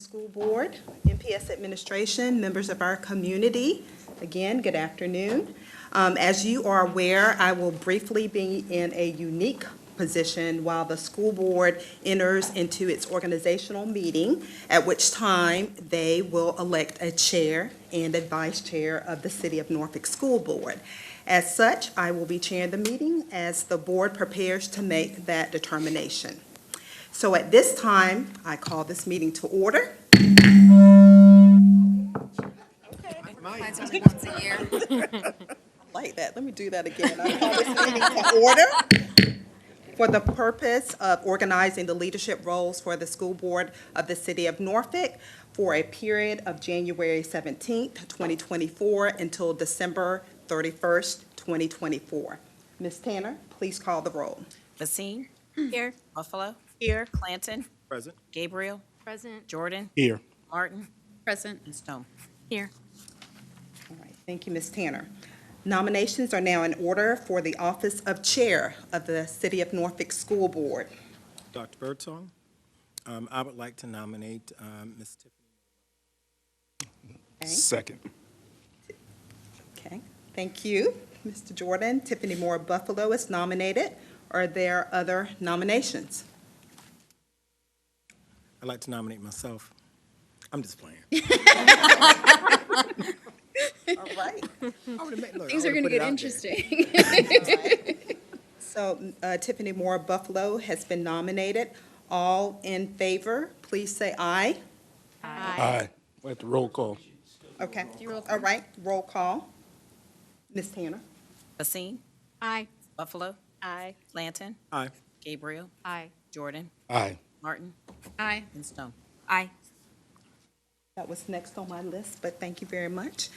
School Board, NPS administration, members of our community, again, good afternoon. As you are aware, I will briefly be in a unique position while the school board enters into its organizational meeting, at which time they will elect a chair and a vice chair of the City of Norfolk School Board. As such, I will be chairing the meeting as the board prepares to make that determination. So at this time, I call this meeting to order. Mine's only once a year. I like that. Let me do that again. I call this meeting to order for the purpose of organizing the leadership roles for the school board of the City of Norfolk for a period of January 17th, 2024 until December 31st, 2024. Ms. Tanner, please call the roll. Basine? Here. Buffalo? Here. Clanton? Present. Gabriel? Present. Jordan? Here. Martin? Present. And Stone. Here. All right, thank you, Ms. Tanner. Nominations are now in order for the office of Chair of the City of Norfolk School Board. Dr. Birdsong, I would like to nominate Ms. Tiffany. Okay. Second. Okay, thank you. Mr. Jordan, Tiffany Moore Buffalo is nominated. Are there other nominations? I'd like to nominate myself. I'm just playing. All right. Things are going to get interesting. All right. So Tiffany Moore Buffalo has been nominated. All in favor, please say aye. Aye. We have to roll call. Okay. You roll call. All right, roll call. Ms. Tanner? Basine? Aye. Buffalo? Aye. Clanton? Aye. Gabriel? Aye. Jordan? Aye. Martin? Aye. And Stone. Aye. That was next on my list, but thank you very much.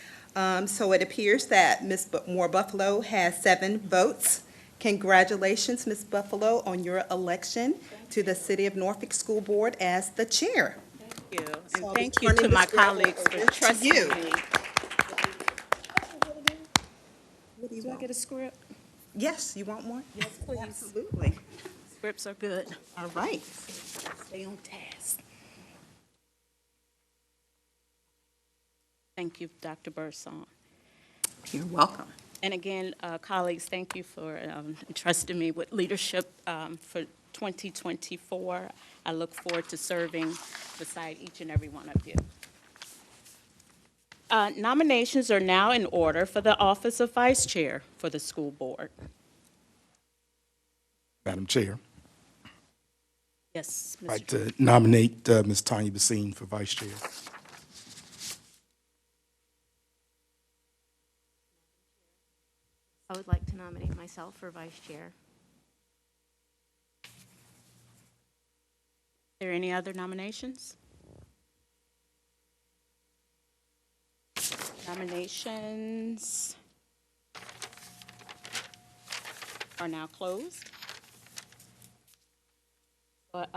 So it appears that Ms. Moore Buffalo has 7 votes. Congratulations, Ms. Buffalo, on your election to the City of Norfolk School Board as the chair. Thank you, So and I'll be thank you turning to my this gavel colleagues over for to trusting you. me. What do you Do I want? get a script? Yes, you want one? Yes, please. Absolutely. Scripts are good. All right. Stay on task. Thank you, Dr. Birdsong. You're welcome. And again, colleagues, thank you for entrusting me with leadership for 2024. I look forward to serving beside each and every one of you. Nominations are now in order for the office of Vice Chair for the school board. Madam Chair, Yes, I'd like Mr. to nominate Ms. Tanya Basine for Vice Chair. I would like to nominate myself for vice chair. Are there any other nominations? Nominations are now closed. But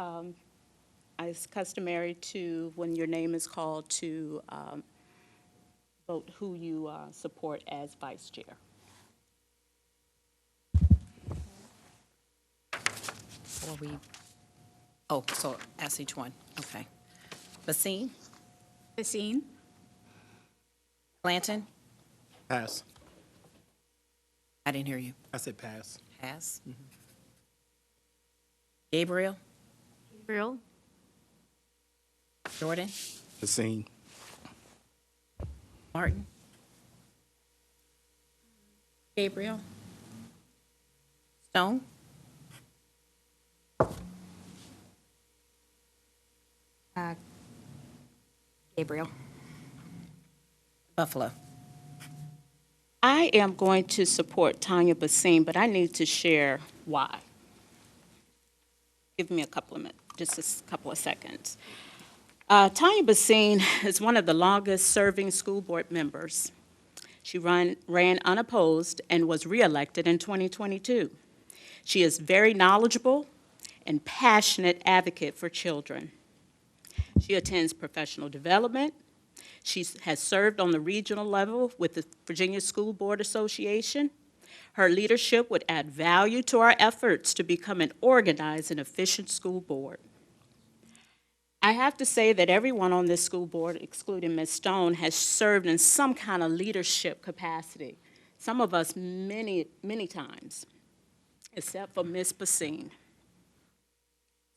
it's customary to, when your name is called, to vote who you support as vice chair. Or we, oh, so ask each one. Okay. Basine? Basine. Clanton? Pass. I didn't hear you. I said pass. Pass? Gabriel? Gabriel? Jordan? Basine. Martin? Gabriel? Stone? Gabriel. Buffalo? I am going to support Tanya Basine, but I need to share why. Give me a couple of minutes, just a couple of seconds. Tanya Basine is one of the longest-serving school board members. She ran unopposed and was reelected in 2022. She is very knowledgeable and passionate advocate for children. She attends professional development. She has served on the regional level with the Virginia School Board Association. Her leadership would add value to our efforts to become an organized and efficient school board. I have to say that everyone on this school board, excluding Ms. Stone, has served in some kind of leadership capacity. Some of us many, many times, except for Ms. Basine.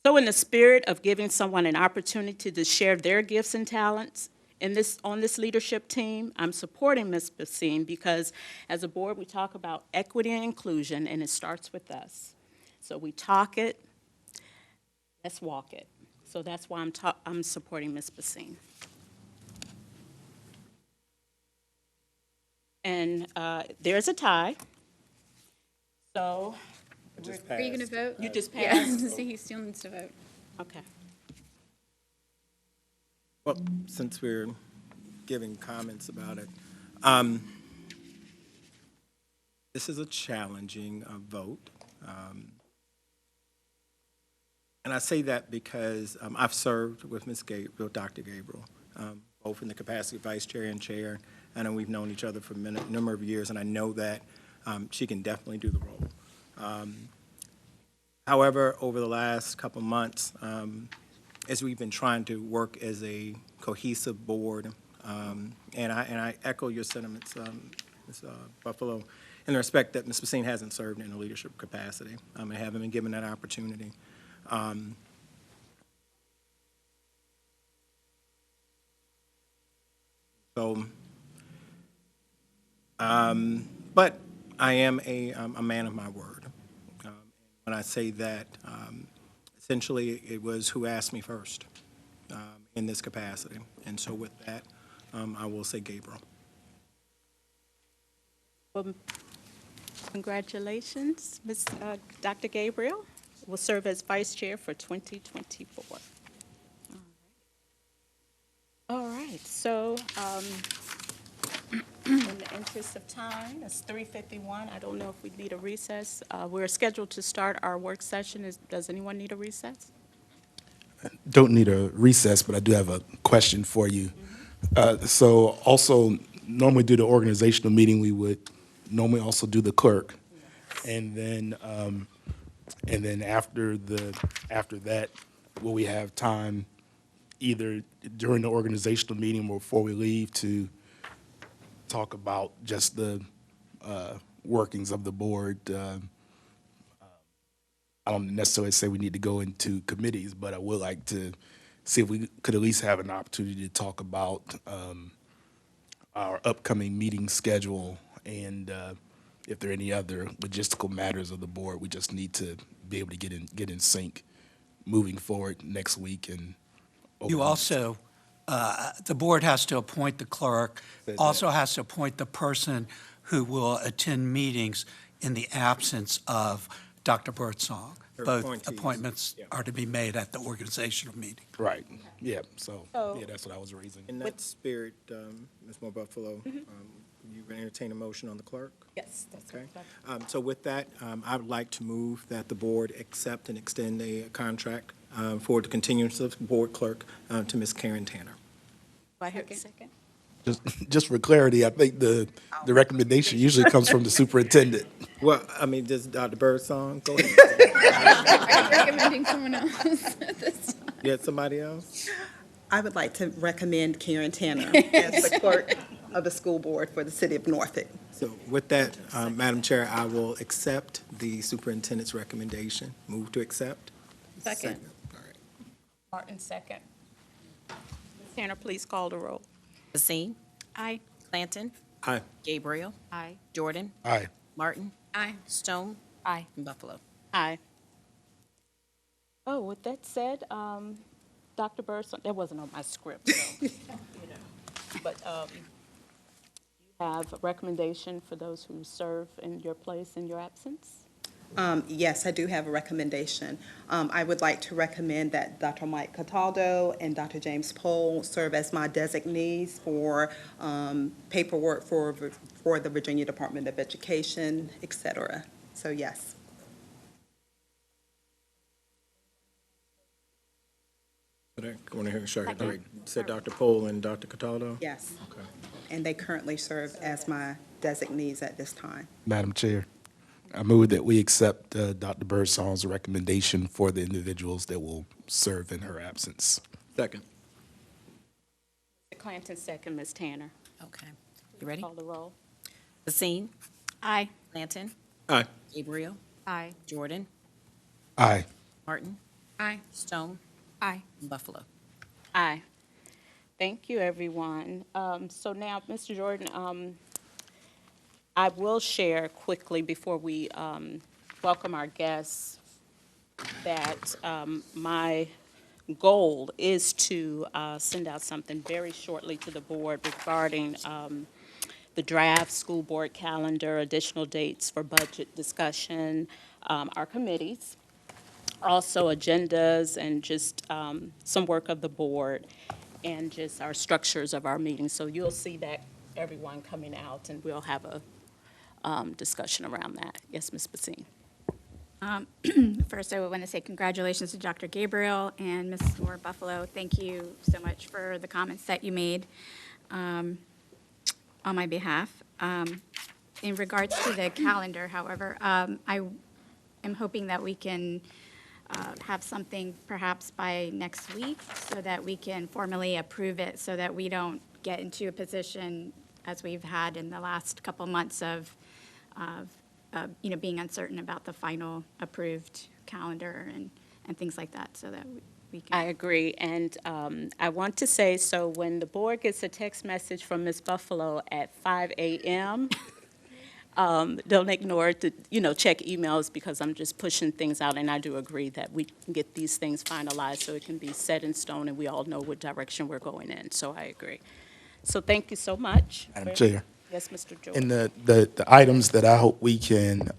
So in the spirit of giving someone an opportunity to share their gifts and talents on this leadership team, I'm supporting Ms. Basine because as a board, we talk about equity and inclusion, and it starts with us. So we talk it, let's walk it. So that's why I'm supporting Ms. Basine. And there's a tie. So, Are you gonna vote? you just Yeah, passed? see, he still needs to vote. Okay. Well, since we're giving comments about it, this is a challenging vote. And I say that because I've served with Ms. Gabriel, Dr. Gabriel, both in the capacity of vice chair and chair. I know we've known each other for a number of years, and I know that she can definitely do the role. However, over the last couple of months, as we've been trying to work as a cohesive board, and I echo your sentiments, Ms. Buffalo, in the respect that Ms. Basine hasn't served in a leadership capacity and haven't been given that opportunity. But I am a man of my word. When I say that, essentially, it was who asked me first in this capacity. And so with that, I will say Gabriel. Well, congratulations, Dr. Gabriel will serve as vice chair for 2024. All right, so in the interest of time, it's 3:51. I don't know if we need a recess. We're scheduled to start our work session. Does anyone need a recess? Don't need a recess, but I do have a question for you. So also, normally do the organizational meeting, we would normally also do the clerk. And then after that, will we have time either during the organizational meeting or before we leave to talk about just the workings of the board? I don't necessarily say we need to go into committees, but I would like to see if we could at least have an opportunity to talk about our upcoming meeting schedule and if there are any other logistical matters of the board, we just need to be able to get in sync moving forward next week and. You also, the board has to appoint the clerk, also has to appoint the person who will attend meetings in the absence of Dr. Birdsong. Her Both appointees, appointments yeah. are to be made at the organizational meeting. Right, yeah, so, So- yeah, that's what I was raising. In that spirit, Ms. Moore Buffalo, you can entertain a motion on the clerk? Yes, that's Okay. So with that, I would like to move that the board accept and extend a contract for the continuance of board clerk to Ms. Karen Tanner. Do I hear a second? Just for clarity, I think the recommendation usually comes from the superintendent. Well, I mean, does Dr. Birdsong go ahead? Are you recommending someone else at this time? You had somebody else? I would like to recommend Karen Tanner as the clerk of the school board for the city of Norfolk. So with that, Madam Chair, I will accept the superintendent's recommendation. Move to accept. Second. All right. Martin, second. Ms. Tanner, please call the roll. Basine? Aye. Clanton? Aye. Gabriel? Aye. Jordan? Aye. Martin? Aye. Stone? Aye. And Buffalo. Aye. Oh, with that said, Dr. Birdsong, that wasn't on my script, so, but you have a recommendation for those who serve in your place in your absence? Yes, I do have a recommendation. I would like to recommend that Dr. Mike Cataldo and Dr. James Pohl serve as my designees for paperwork for the Virginia Department of Education, et cetera. So, yes. I want to hear, sure, all right. Said Dr. Pohl and Dr. Cataldo? Yes. Okay. And they currently serve as my designees at this time. Madam Chair, I move that we accept Dr. Birdsong's recommendation for the individuals that will serve in her absence Second. Mr. Clanton, second, Ms. Tanner. Okay. You ready? Call the roll. Basine? Aye. Clanton? Aye. Gabriel? Aye. Jordan? Aye. Martin? Aye. Stone? Aye. Buffalo? Aye. Thank you, everyone. So now, Mr. Jordan, I will share quickly before we welcome our guests that my goal is to send out something very shortly to the board regarding the draft school board calendar, additional dates for budget discussion, our committees, also agendas, and just some work of the board, and just our structures of our meetings. So you'll see that, everyone coming out, and we'll have a discussion around that. Yes, Ms. Basine. First, I would want to say congratulations to Dr. Gabriel and Ms. Moore Buffalo. Thank you so much for the comments that you made on my behalf. In regards to the calendar, however, I am hoping that we can have something perhaps by next week so that we can formally approve it, so that we don't get into a position as we've had in the last couple months of being uncertain about the final approved calendar and things like that, so that we can. I agree, and I want to say, so when the board gets a text message from Ms. Buffalo at 5 a.m., don't ignore it to, check emails, because I'm just pushing things out, and I do agree that we can get these things finalized so it can be set in stone and we all know what direction we're going in, so I agree. So thank you so much. Madam Chair. Yes, Mr. Jordan. And the items that I hope we can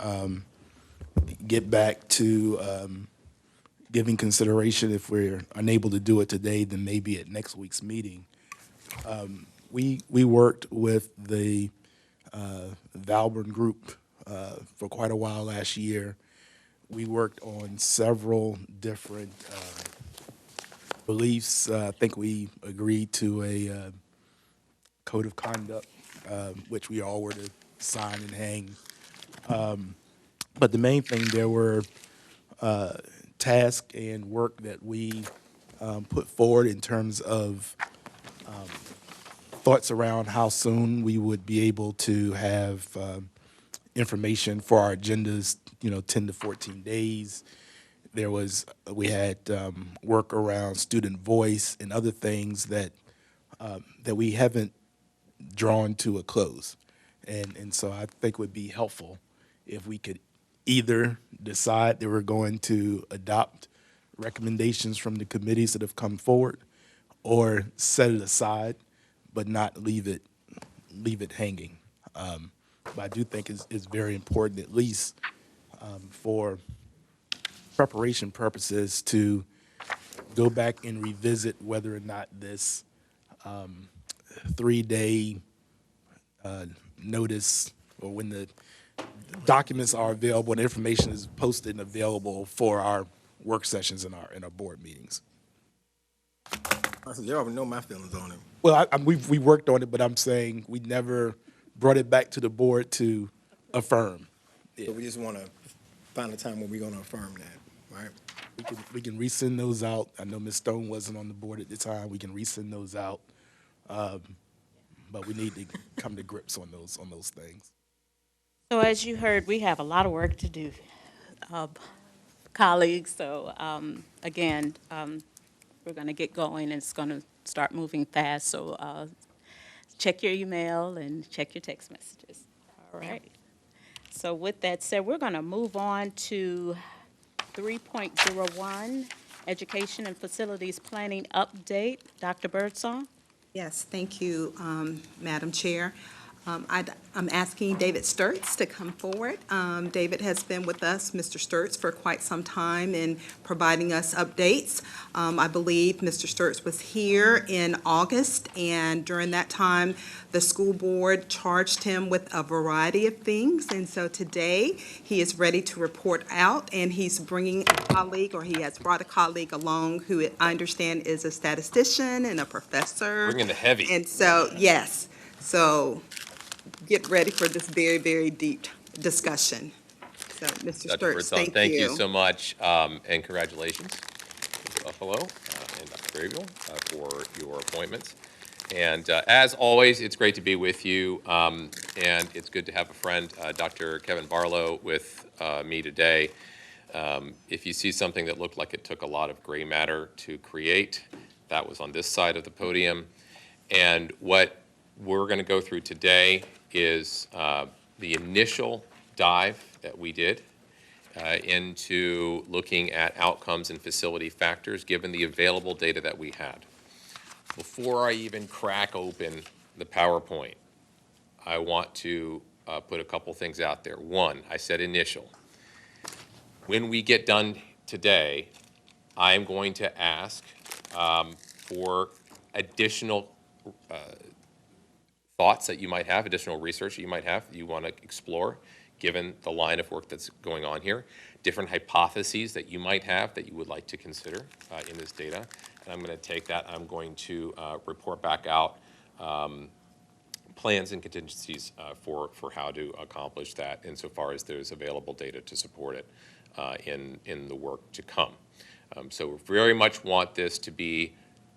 get back to giving consideration, if we're unable to do it today, then maybe at next week's meeting. We worked with the Valburn Group for quite a while last year. We worked on several different beliefs. I think we agreed to a code of conduct, which we all were to sign and hang. But the main thing, there were tasks and work that we put forward in terms of thoughts around how soon we would be able to have information for our agendas, 10 to 14 days. We had work around student voice and other things that we haven't drawn to a close. And so I think it would be helpful if we could either decide that we're going to adopt recommendations from the committees that have come forward, or set it aside, but not leave it hanging. But I do think it's very important, at least for preparation purposes, to go back and revisit whether or not this 3-day notice, or when the documents are available and information is posted and available for our work sessions and our board meetings. You already know my feelings on it. Well, we worked on it, but I'm saying we never brought it back to the board to affirm. So we just want to find a time when we're going to affirm that, right? We can resend those out. I know Ms. Stone wasn't on the board at the time. We can resend those out. But we need to come to grips on those things. So as you heard, we have a lot of work to do, colleagues. So again, we're going to get going, and it's going to start moving fast. So check your email and check your text messages. All right. So with that said, we're going to move on to 3.01, Education and Facilities Planning Update. Dr. Birdsong? Yes, thank you, Madam Chair. I'm asking David Sturts to come forward. David has been with us, Mr. Sturts, for quite some time in providing us updates. I believe Mr. Sturts was here in August, and during that time, the school board charged him with a variety of things. And so today, he is ready to report out, and he's bringing a colleague, or he has brought a colleague along who I understand is a statistician and a professor. Bringing the heavy. And so, yes, so get ready for this very, very deep discussion. So, Mr. Dr. Sturts, Birdsong, thank you. thank you so much, and congratulations, Ms. Buffalo and Dr. Gabriel for your appointments. And as always, it's great to be with you, and it's good to have a friend, Dr. Kevin Barlow, with me today. If you see something that looked like it took a lot of gray matter to create, that was on this side of the podium. And what we're going to go through today is the initial dive that we did into looking at outcomes and facility factors given the available data that we had. Before I even crack open the PowerPoint, I want to put a couple things out there. One, I said initial. When we get done today, I am going to ask for additional thoughts that you might have, additional research that you might have, that you want to explore, given the line of work that's going on here, different hypotheses that you might have that you would like to consider in this data. And I'm going to take that, I'm going to report back out plans and contingencies for how to accomplish that insofar as there's available data to support it in the work to come. So we very much want this to be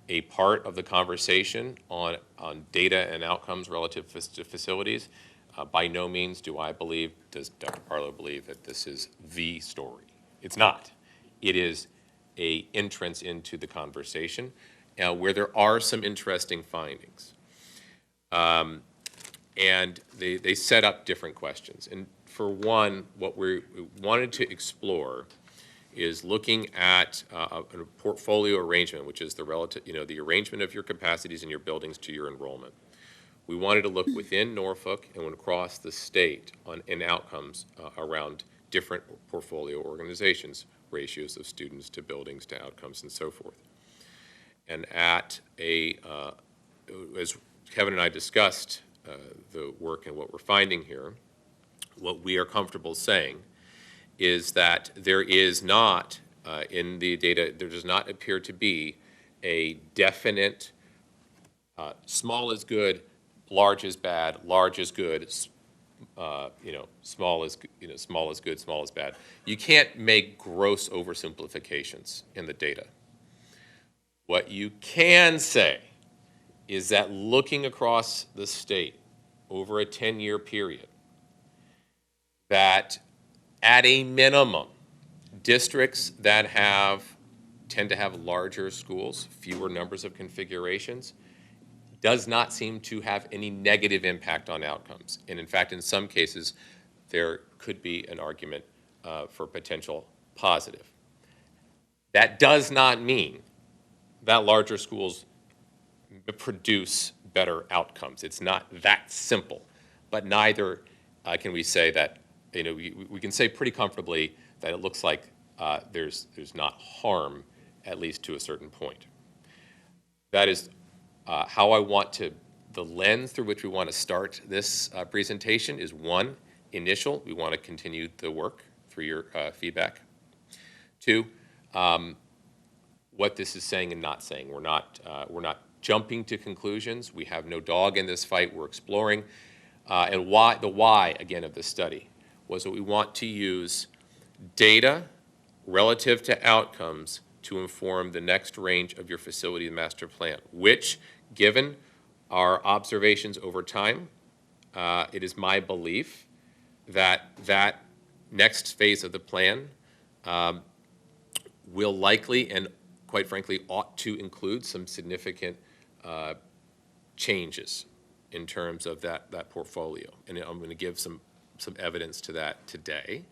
a part of the conversation on data and outcomes relative to facilities. By no means does Dr. Barlow believe that this is the story. It's not. It is an entrance into the conversation where there are some interesting findings. And they set up different questions. And for one, what we wanted to explore is looking at a portfolio arrangement, which is the relative, the arrangement of your capacities in your buildings to your enrollment. We wanted to look within Norfolk and across the state in outcomes around different portfolio organizations, ratios of students to buildings to outcomes and so forth. And at as Kevin and I discussed the work and what we're finding here, what we are comfortable saying is that there is not, in the data, there does not appear to be a definite small is good, large is bad, large is good, small is small is good, small is bad. You can't make gross oversimplifications in the data. What you can say is that looking across the state over a 10-year period, that at a minimum, districts that tend to have larger schools, fewer numbers of configurations, does not seem to have any negative impact on outcomes. And in fact, in some cases, there could be an argument for potential positive. That does not mean that larger schools produce better outcomes. It's not that simple. But neither can we say that, we can say pretty comfortably that it looks like there's not harm, at least to a certain point. That is how I want the lens through which we want to start this presentation is one, initial. We want to continue the work through your feedback. Two, what this is saying and not saying. We're not jumping to conclusions. We have no dog in this fight. We're exploring. And the why, again, of this study was that we want to use data relative to outcomes to inform the next range of your facility master plan, which, given our observations over time, it is my belief that that next phase of the plan will likely and quite frankly ought to include some significant changes in terms of that portfolio. And I'm going to give some evidence to that today.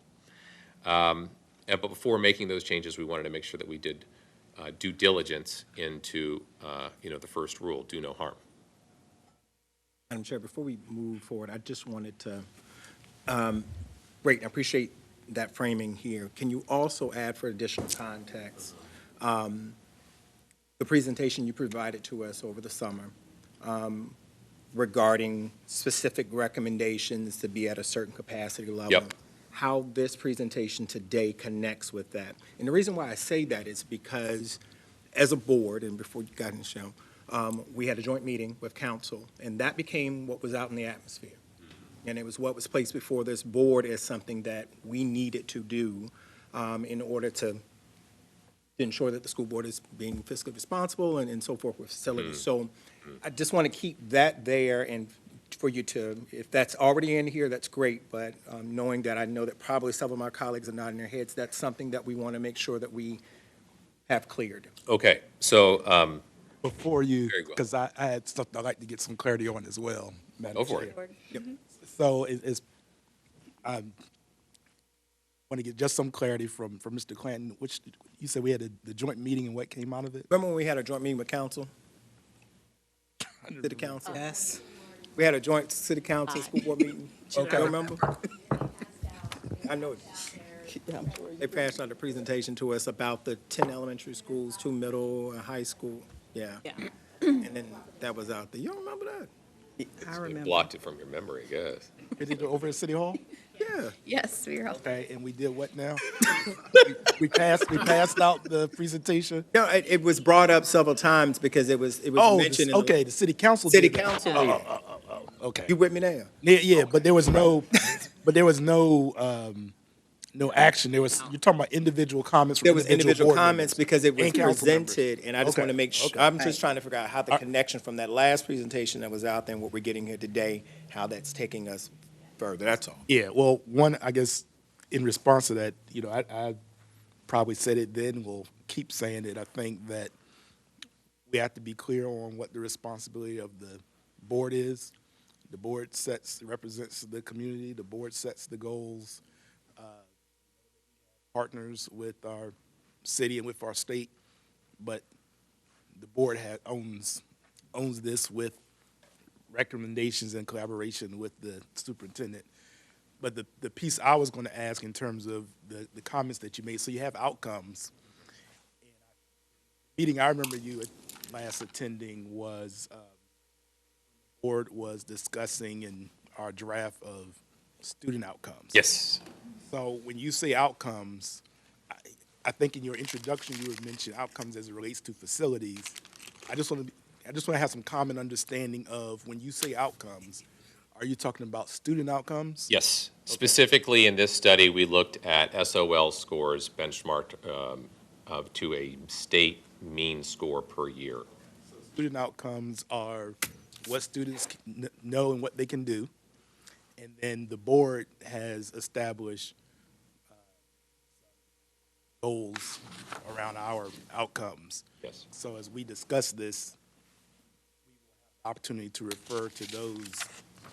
But before making those changes, we wanted to make sure that we did due diligence into the first rule, do no harm. Madam Chair, before we move forward, I just wanted to, great, I appreciate that framing here. Can you also add for additional context the presentation you provided to us over the summer regarding specific recommendations to be at a certain capacity level? Yep. How this presentation today connects with that. And the reason why I say that is because as a board, and before you got in the show, we had a joint meeting with council, and that became what was out in the atmosphere. And it was what was placed before this board as something that we needed to do in order to ensure that the school board is being fiscally responsible and so forth with facilities. So I just want to keep that there, and for you to, if that's already in here, that's great, but knowing that I know that probably some of my colleagues are nodding their heads, that's something that we want to make sure that we have cleared. Okay, so, Before you, Very well. because I had something I'd like to get some clarity on as well, Madam Go for Chair. it. So I want to get just some clarity from Mr. Clanton, which, you said we had the joint meeting and what came out of it? Remember when we had a joint meeting with council, city council? Yes. We had a joint city council, school board meeting. Okay, remember? I know. They passed out a presentation to us about the 10 elementary schools, 2 middle, a high school. Yeah. Yeah. And then that was out there. You don't remember that? I You remember. blocked it from your memory, I guess. We did it over at City Hall? Yeah. Yes, we are all. Okay, and we did what now? We passed out the presentation? No, it was brought up several times because it was Oh, mentioned in the okay, the city council city did that. council meeting. Okay. You with me now? Yeah, but there was no, no action. You're talking about individual comments from There was individual board comments members because it was and council members. presented, and I just Okay, want to make sure, okay. I'm just trying to figure out how the connection from that last presentation that was out there and what we're getting here today, how that's taking us further, that's all. Yeah, well, one, I guess, in response to that, I probably said it then, will keep saying it. I think that we have to be clear on what the responsibility of the board is. The board represents the community, the board sets the goals, partners with our city and with our state, but the board owns this with recommendations and collaboration with the superintendent. But the piece I was going to ask in terms of the comments that you made, so you have outcomes. Meeting I remember you last attending was, board was discussing in our draft of student outcomes. Yes. So when you say outcomes, I think in your introduction you would mention outcomes as it relates to facilities. I just want to have some common understanding of when you say outcomes, are you talking about student outcomes? Yes. Specifically in this study, we looked at SOL scores benchmarked to a state mean score per year. Student outcomes are what students know and what they can do. And then the board has established goals around our outcomes. Yes. So as we discuss this, we will have opportunity to refer to those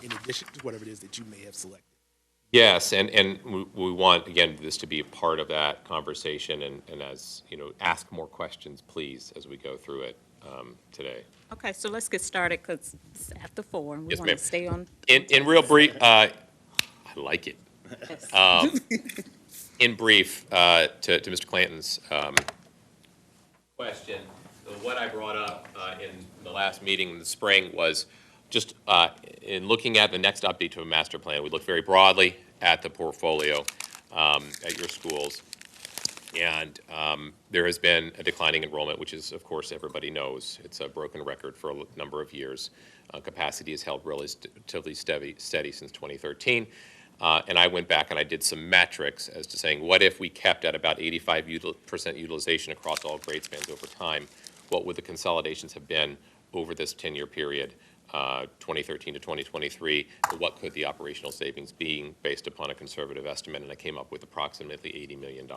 in addition to whatever it is that you may have selected. Yes, and we want, again, this to be a part of that conversation, and as, ask more questions, please, as we go through it today. Okay, so let's get started, because it's after 4, and we Yes, want to ma'am. stay on. In real brief, I like it. Yes. In brief, to Mr. Clanton's question, what I brought up in the last meeting in the spring was just in looking at the next update to a master plan, we looked very broadly at the portfolio at your schools. And there has been a declining enrollment, which is, of course, everybody knows. It's a broken record for a number of years. Capacity has held relatively steady since 2013. And I went back and I did some metrics as to saying, what if we kept at about 85% utilization across all grade spans over time? What would the consolidations have been over this 10-year period, 2013 to 2023? What could the operational savings be based upon a conservative estimate? And I came up with approximately $80 million.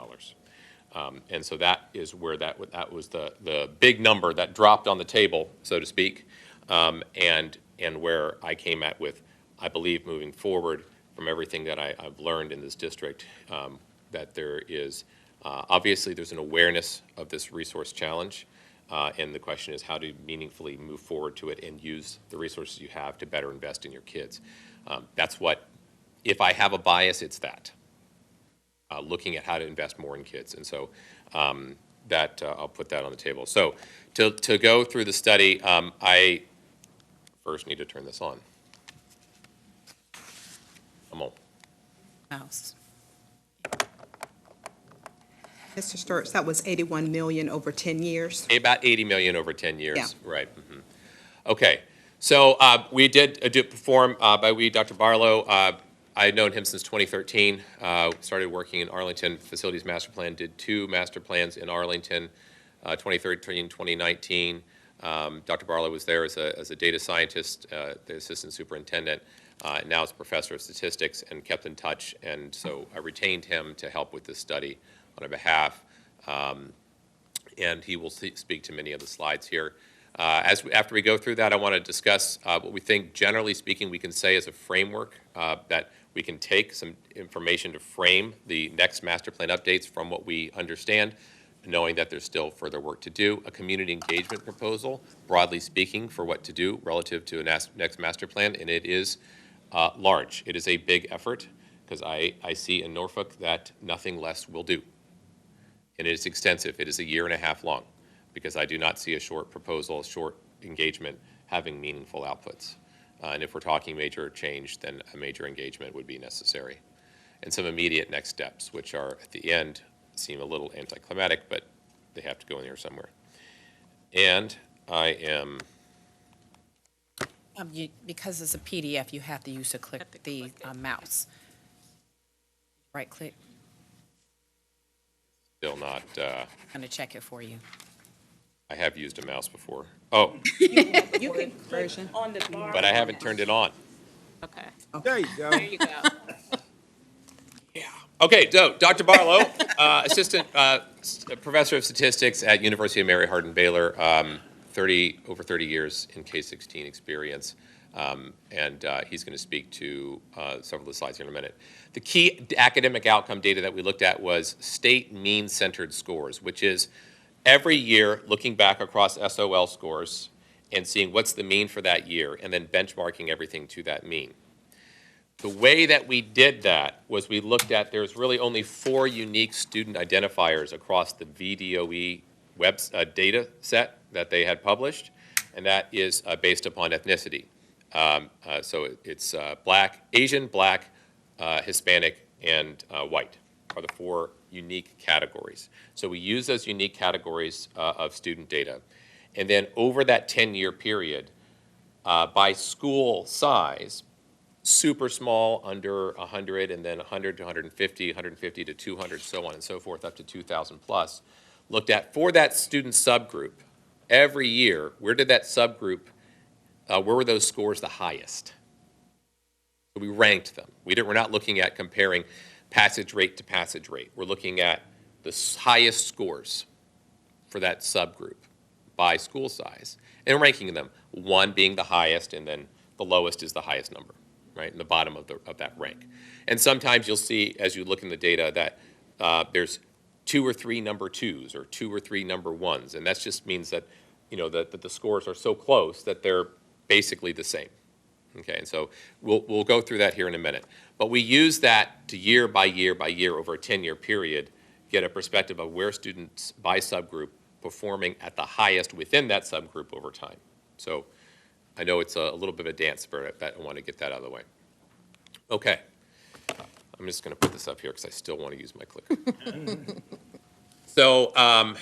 And so that is where that was the big number that dropped on the table, so to speak, and where I came at with, I believe, moving forward from everything that I've learned in this district, that there is, obviously there's an awareness of this resource challenge, and the question is how to meaningfully move forward to it and use the resources you have to better invest in your kids. That's what, if I have a bias, it's that. Looking at how to invest more in kids. And so I'll put that on the table. So to go through the study, I first need to turn this on. Come on. Mouse. Mr. Sturts, that was 81 million over 10 years. About 80 million over 10 years. Yeah. Right. Mhm. Okay. So we did perform, by we, Dr. Barlow, I've known him since 2013. Started working in Arlington Facilities Master Plan, did 2 master plans in Arlington, 2013, 2019. Dr. Barlow was there as a data scientist, the assistant superintendent. Now is professor of statistics, and kept in touch. And so I retained him to help with this study on our behalf. And he will speak to many of the slides here. After we go through that, I want to discuss what we think, generally speaking, we can say as a framework that we can take some information to frame the next master plan updates from what we understand, knowing that there's still further work to do. A community engagement proposal, broadly speaking, for what to do relative to a next master plan, and it is large. It is a big effort, because I see in Norfolk that nothing less will do. And it is extensive. It is 1.5 years long, because I do not see a short proposal, a short engagement having meaningful outputs. And if we're talking major change, then a major engagement would be necessary. And some immediate next steps, which are at the end, seem a little anticlimactic, but they have to go in here somewhere. And I am... Because it's a PDF, you have to use the mouse. Right-click. still not, I'm going to check it for you. I have used a mouse before. Oh, You can click on the bar. but I haven't turned it on. Okay, There you go. there you go. Okay, so Dr. Barlow, assistant professor of statistics at University of Mary Hardin-Baylor, over 30 years in K-16 experience, and he's going to speak to several of the slides here in a minute. The key academic outcome data that we looked at was state mean-centered scores, which is every year looking back across SOL scores and seeing what's the mean for that year, and then benchmarking everything to that mean. The way that we did that was we looked at, there's really only 4 unique student identifiers across the VDOE data set that they had published, and that is based upon ethnicity. So it's Asian, Black, Hispanic, and white are the 4 unique categories. So we use those unique categories of student data. And then over that 10-year period, by school size, super small, under 100, and then 100 to 150, 150 to 200, so on and so forth, up to 2,000 plus, looked at for that student subgroup, every year, where did that subgroup, where were those scores the highest? So we ranked them. We're not looking at comparing passage rate to passage rate. We're looking at the highest scores for that subgroup by school size and ranking them, 1 being the highest, and then the lowest is the highest number, right, in the bottom of that rank. And sometimes you'll see, as you look in the data, that there's 2 or 3 number 2s or 2 or 3 number 1s, and that just means that, you know, that the scores are so close that they're basically the same. Okay, and so we'll go through that here in a minute. But we use that to year by year by year over a 10-year period, get a perspective of where students by subgroup performing at the highest within that subgroup over time. So I know it's a little bit of a dance, but I want to get that out of the way. Okay, I'm just going to put this up here because I still want to use my clicker. So I'm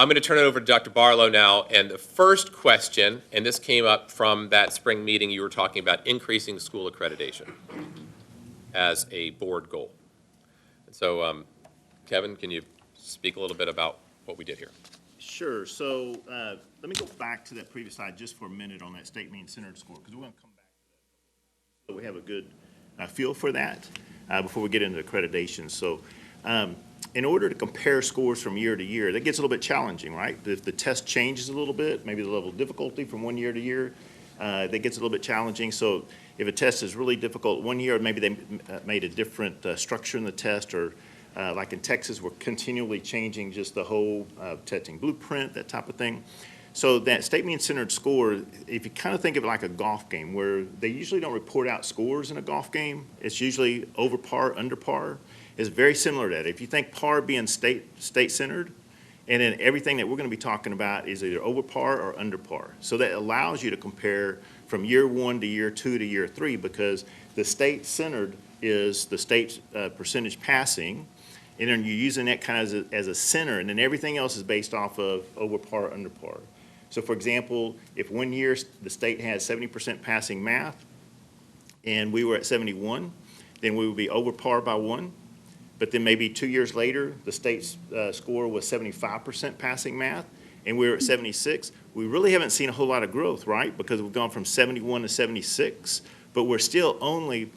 going to turn it over to Dr. Barlow now, and the first question, and this came up from that spring meeting you were talking about, increasing school accreditation as a board goal. And so, Kevin, can you speak a little bit about what we did here? Sure. So let me go back to that previous slide just for a minute on that state mean-centered score, because we're going to come back to that. So we have a good feel for that before we get into accreditation. So in order to compare scores from year to year, that gets a little bit challenging, right? If the test changes a little bit, maybe the level of difficulty from one year to year, that gets a little bit challenging. So if a test is really difficult one year, maybe they made a different structure in the test, or like in Texas, we're continually changing just the whole testing blueprint, that type of thing. So that state mean-centered score, if you kind of think of it like a golf game, where they usually don't report out scores in a golf game, it's usually over par, under par. It's very similar to that. If you think par being state-centered, and then everything that we're going to be talking about is either over par or under par. So that allows you to compare from year 1 to year 2 to year 3, because the state-centered is the state's percentage passing, and then you're using that kind of as a center, and then everything else is based off of over par, under par. So for example, if one year the state had 70% passing math, and we were at 71, then we would be over par by 1. But then maybe 2 years later, the state's score was 75% passing math, and we were at 76. We really haven't seen a whole lot of growth, right? Because we've gone from 71 to 76, but we're still only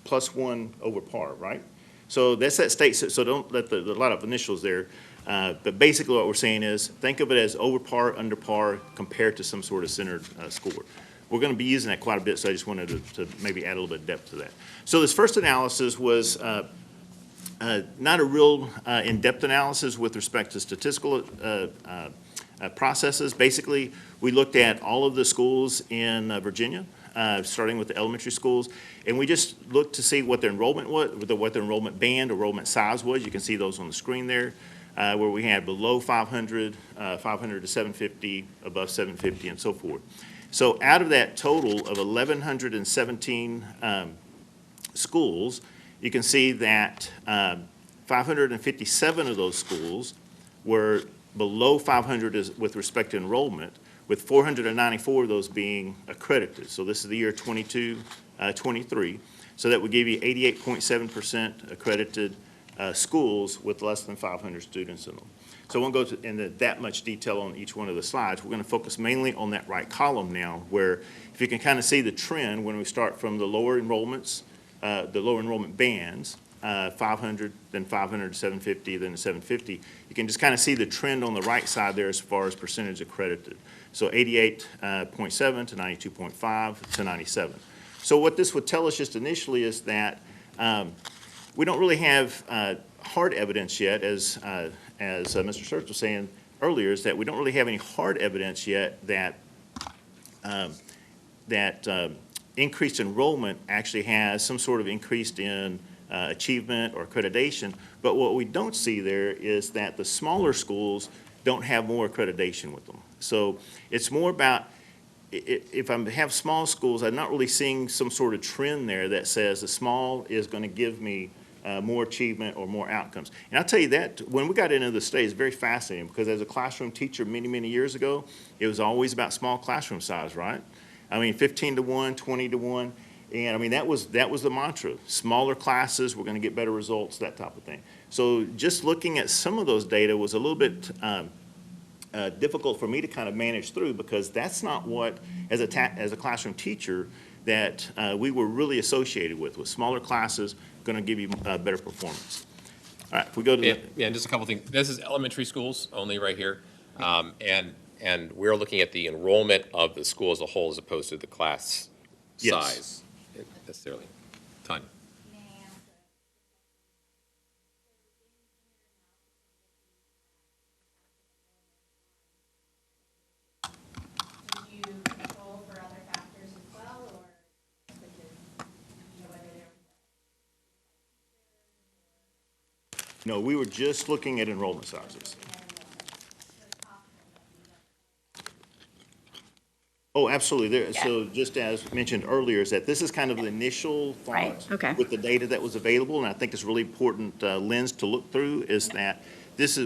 +1 over par, right? So that's that state, so don't let a lot of initials there. But basically what we're saying is, think of it as over par, under par, compared to some sort of centered score. We're going to be using that quite a bit, so I just wanted to maybe add a little bit of depth to that. So this first analysis was not a real in-depth analysis with respect to statistical processes. Basically, we looked at all of the schools in Virginia, starting with the elementary schools, and we just looked to see what their enrollment was, what their enrollment band, enrollment size was. You can see those on the screen there, where we had below 500, 500 to 750, above 750, and so forth. So out of that total of 1,117 schools, you can see that 557 of those schools were below 500 with respect to enrollment, with 494 of those being accredited. So this is the year 22-23. So that would give you 88.7% accredited schools with less than 500 students in them. So I won't go into that much detail on each one of the slides. We're going to focus mainly on that right column now, where if you can kind of see the trend when we start from the lower enrollments, the lower enrollment bands, 500, then 500, 750, then 750. You can just kind of see the trend on the right side there as far as percentage accredited. So 88.7 to 92.5 to 97. So what this would tell us just initially is that we don't really have hard evidence yet, as Mr. Search was saying earlier, is that we don't really have any hard evidence yet that increased enrollment actually has some sort of increased in achievement or accreditation. But what we don't see there is that the smaller schools don't have more accreditation with them. So it's more about, if I have small schools, I'm not really seeing some sort of trend there that says the small is going to give me more achievement or more outcomes. And I'll tell you that, when we got into the state, it's very fascinating, because as a classroom teacher many, many years ago, it was always about small classroom size, right? I mean, 15 to 1, 20 to 1. And I mean, that was the mantra. Smaller classes, we're going to get better results, that type of thing. So just looking at some of those data was a little bit difficult for me to kind of manage through, because that's not what, as a classroom teacher, that we were really associated with smaller classes, going to give you better performance. All right, if we go to Yeah, and just a couple things. This is elementary schools only right here. And we're looking at the enrollment of the school as a whole as opposed to the class Yes. size necessarily. Ton. Did you control for other factors as well, or such as, whether there was No, we were just looking at enrollment sizes. Oh, absolutely. So just as mentioned earlier, is that this is kind of the initial Right, thoughts okay. with the data that was available, and I think it's a really important lens to look through, is that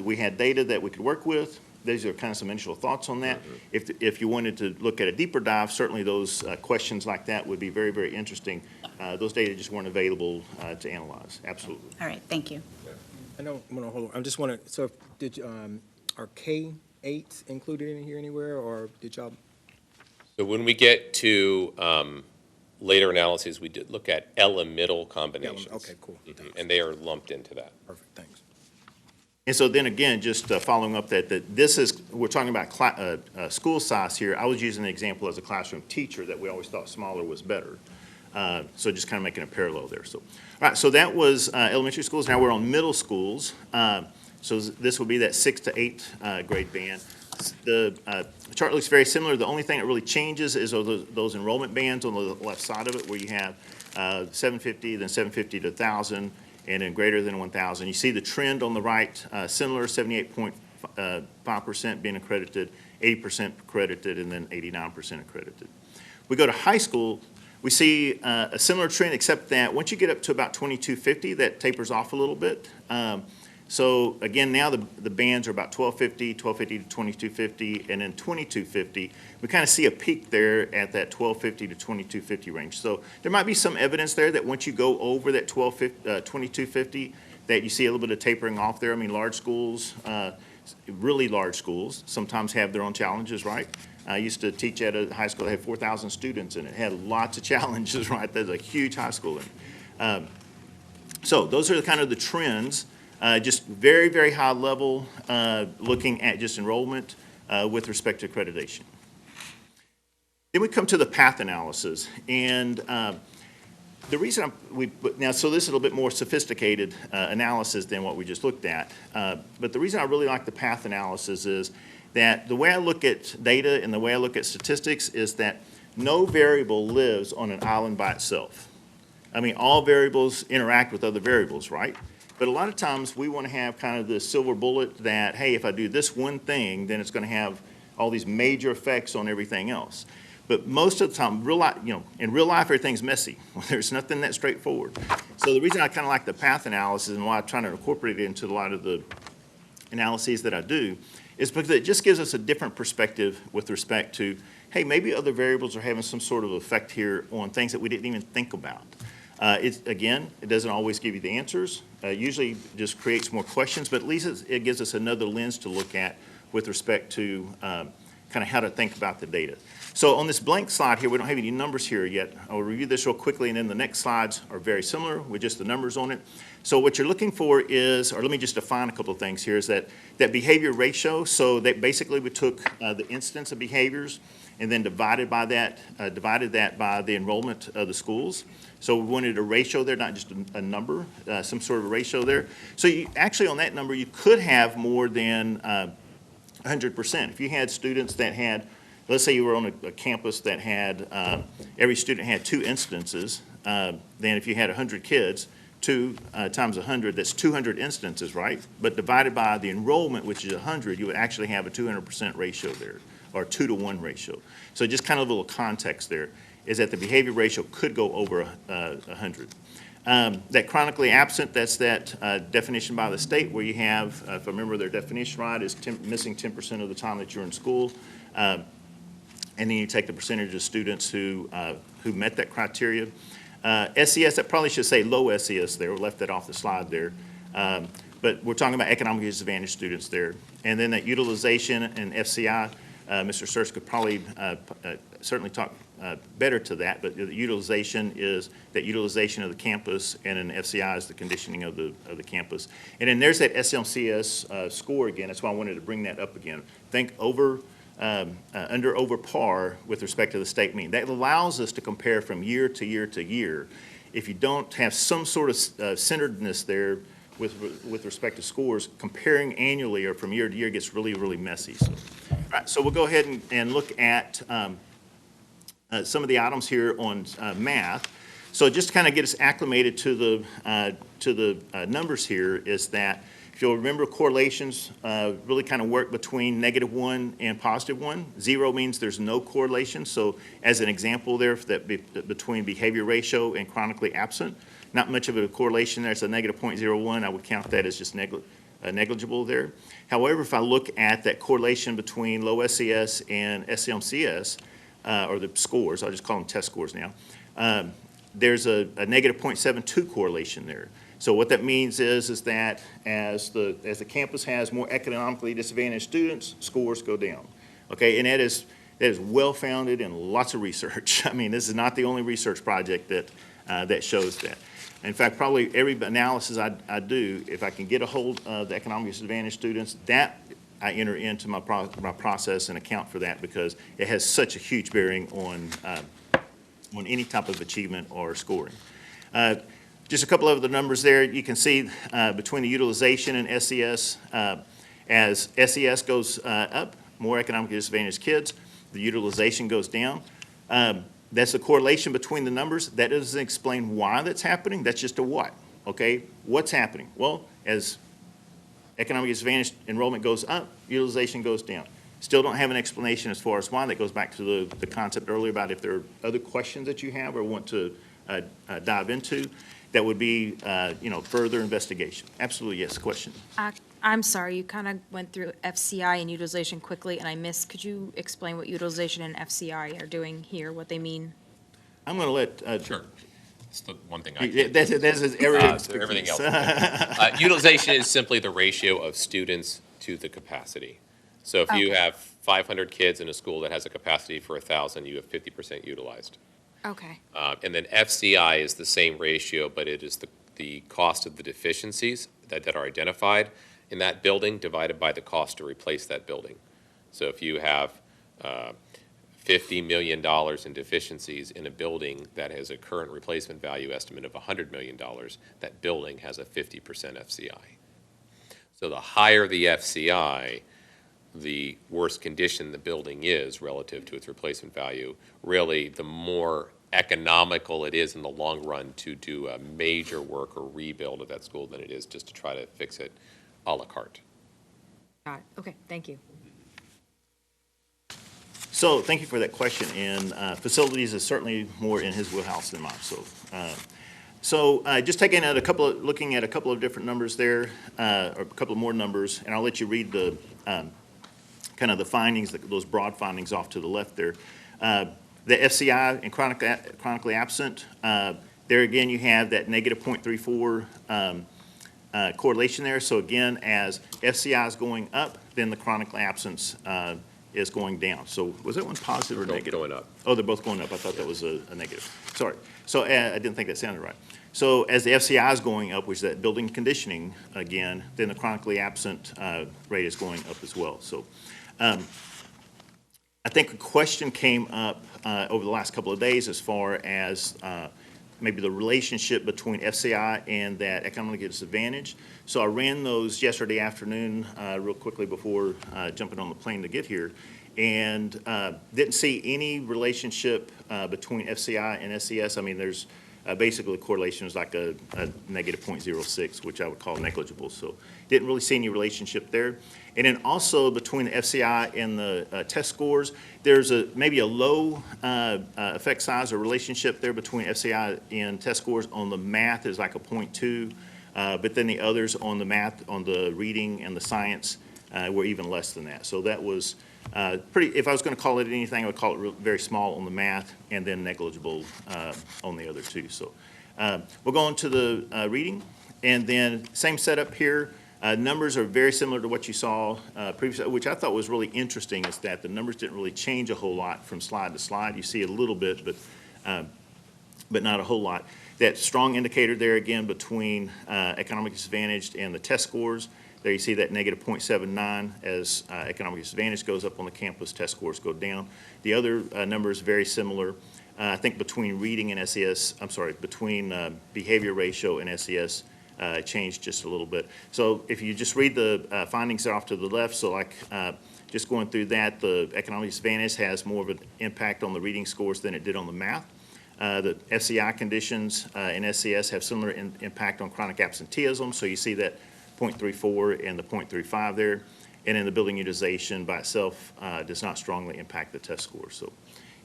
we had data that we could work with. These are kind of some initial thoughts on that. If you wanted to look at a deeper dive, certainly those questions like that would be very, very interesting. Those data just weren't available to analyze. Absolutely. All right, thank you. I don't want to hold on. I just want to, so did, are K-8s included in here anywhere, or did y'all? So when we get to later analyses, we did look at middle combinations. Okay, cool. And they are lumped into that. Perfect, thanks. And so then again, just following up that this is, we're talking about school size here. I was using an example as a classroom teacher that we always thought smaller was better. So just kind of making a parallel there. So, all right, so that was elementary schools. Now we're on middle schools. So this will be that 6 to 8 grade band. The chart looks very similar. The only thing that really changes is those enrollment bands on the left side of it, where you have 750, then 750 to 1,000, and then greater than 1,000. You see the trend on the right, similar, 78.5% being accredited, 80% accredited, and then 89% accredited. We go to high school, we see a similar trend, except that once you get up to about 2250, that tapers off a little bit. So again, now the bands are about 1250, 1250 to 2250, and then 2250. We kind of see a peak there at that 1250 to 2250 range. So there might be some evidence there that once you go over that 2250, that you see a little bit of tapering off there. I mean, large schools, really large schools, sometimes have their own challenges, right? I used to teach at a high school that had 4,000 students in it. It had lots of challenges, right? There's a huge high school in it. So those are kind of the trends. Just very, very high level, looking at just enrollment with respect to accreditation. Then we come to the path analysis. And the reason now, so this is a little bit more sophisticated analysis than what we just looked at. But the reason I really like the path analysis is that the way I look at data and the way I look at statistics is that no variable lives on an island by itself. I mean, all variables interact with other variables, right? But a lot of times we want to have kind of the silver bullet that, hey, if I do this one thing, then it's going to have all these major effects on everything else. But most of the time, in real life, everything's messy. There's nothing that straightforward. So the reason I kind of like the path analysis and why I'm trying to incorporate it into a lot of the analyses that I do is because it just gives us a different perspective with respect to, hey, maybe other variables are having some sort of effect here on things that we didn't even think about. Again, it doesn't always give you the answers. Usually just creates more questions, but at least it gives us another lens to look at with respect to kind of how to think about the data. So on this blank slide here, we don't have any numbers here yet. I'll review this real quickly, and then the next slides are very similar with just the numbers on it. So what you're looking for is, or let me just define a couple of things here, is that behavior ratio. So that basically we took the instance of behaviors and then divided that by the enrollment of the schools. So we wanted a ratio there, not just a number, some sort of a ratio there. So you, actually on that number, you could have more than 100%. If you had students that had, let's say you were on a campus that had, every student had 2 instances, then if you had 100 kids, 2 times 100, that's 200 instances, right? But divided by the enrollment, which is 100, you would actually have a 200% ratio there, or 2-to-1 ratio. So just kind of a little context there, is that the behavior ratio could go over 100. That chronically absent, that's that definition by the state where you have, if I remember their definition right, is missing 10% of the time that you're in school. And then you take the percentage of students who met that criteria. SES, that probably should say low SES there. We left that off the slide there. But we're talking about economically disadvantaged students there. And then that utilization and FCI, Mr. Search could probably certainly talk better to that, but the utilization is that utilization of the campus, and an FCI is the conditioning of the campus. And then there's that SLCS score again. That's why I wanted to bring that up again. Think over, under, over par with respect to the state mean. That allows us to compare from year to year to year. If you don't have some sort of centeredness there with respect to scores, comparing annually or from year to year gets really, really messy. So, all right, so we'll go ahead and look at some of the items here on math. So just to kind of get us acclimated to the numbers here is that, if you'll remember, correlations really kind of work between -1 and +1. 0 means there's no correlation. So as an example there, between behavior ratio and chronically absent, not much of a correlation there. It's a -0.01. I would count that as just negligible there. However, if I look at that correlation between low SES and SLMCS, or the scores, I'll just call them test scores now, there's a -0.72 correlation there. So what that means is that as the campus has more economically disadvantaged students, scores go down. Okay, and that is well-founded in lots of research. I mean, this is not the only research project that shows that. In fact, probably every analysis I do, if I can get a hold of the economically disadvantaged students, that I enter into my process and account for that, because it has such a huge bearing on any type of achievement or scoring. Just a couple of the numbers there. You can see between the utilization and SES, as SES goes up, more economically disadvantaged kids, the utilization goes down. That's the correlation between the numbers. That doesn't explain why that's happening. That's just a what, okay? What's happening? Well, as economically disadvantaged enrollment goes up, utilization goes down. Still don't have an explanation as far as why. That goes back to the concept earlier about if there are other questions that you have or want to dive into. that would be, further investigation. Absolutely, yes, question. I'm sorry, you kind of went through FCI and utilization quickly, and I missed. Could you explain what utilization and FCI are doing here, what they mean? I'm going to let. Sure. It's the one thing I can't. That's his area of Everything expertise. else. Utilization is simply the ratio of students to the capacity. So if you Okay. have 500 kids in a school that has a capacity for 1,000, you have 50% utilized. Okay. And then FCI is the same ratio, but it is the cost of the deficiencies that are identified in that building divided by the cost to replace that building. So if you have $50 million in deficiencies in a building that has a current replacement value estimate of $100 million, that building has a 50% FCI. So the higher the FCI, the worse condition the building is relative to its replacement value. Really, the more economical it is in the long run to do a major work or rebuild of that school than it is just to try to fix it à la carte. Got it. Okay, thank you. So thank you for that question, and facilities is certainly more in his wheelhouse than mine, so. Just looking at a couple of different numbers there, or a couple of more numbers, and I'll let you read the, kind of the findings, those broad findings off to the left there. The FCI and chronically absent, there again, you have that negative 0.34 correlation there. So again, as FCI is going up, then the chronically absence is going down. So was that one positive or negative? Going up. Oh, they're both going up. I thought that was a negative. Sorry. So I didn't think that sounded right. So as the FCI is going up, which is that building conditioning again, then the chronically absent rate is going up as well. So I think a question came up over the last couple of days as far as maybe the relationship between FCI and that economic disadvantage. So I ran those yesterday afternoon real quickly before jumping on the plane to get here, and didn't see any relationship between FCI and SES. I mean, there's basically the correlation is like a negative 0.06, which I would call negligible. So didn't really see any relationship there. And then also between the FCI and the test scores, there's maybe a low effect size or relationship there between FCI and test scores. On the math is like a 0.2, but then the others on the math, on the reading and the science were even less than that. So that was pretty, if I was going to call it anything, I would call it very small on the math and then negligible on the other two. So we'll go on to the reading, and then same setup here. Numbers are very similar to what you saw previously, which I thought was really interesting, is that the numbers didn't really change a whole lot from slide to slide. You see a little bit, but not a whole lot. That strong indicator there again between economic disadvantaged and the test scores. There you see that negative 0.79 as economic disadvantage goes up on the campus, test scores go down. The other numbers very similar. I think between reading and SES, between behavior ratio and SES, changed just a little bit. So if you just read the findings off to the left, so like just going through that, the economic disadvantage has more of an impact on the reading scores than it did on the math. The FCI conditions in SES have similar impact on chronic absenteeism, so you see that 0.34 and the 0.35 there. And then the building utilization by itself does not strongly impact the test score. So,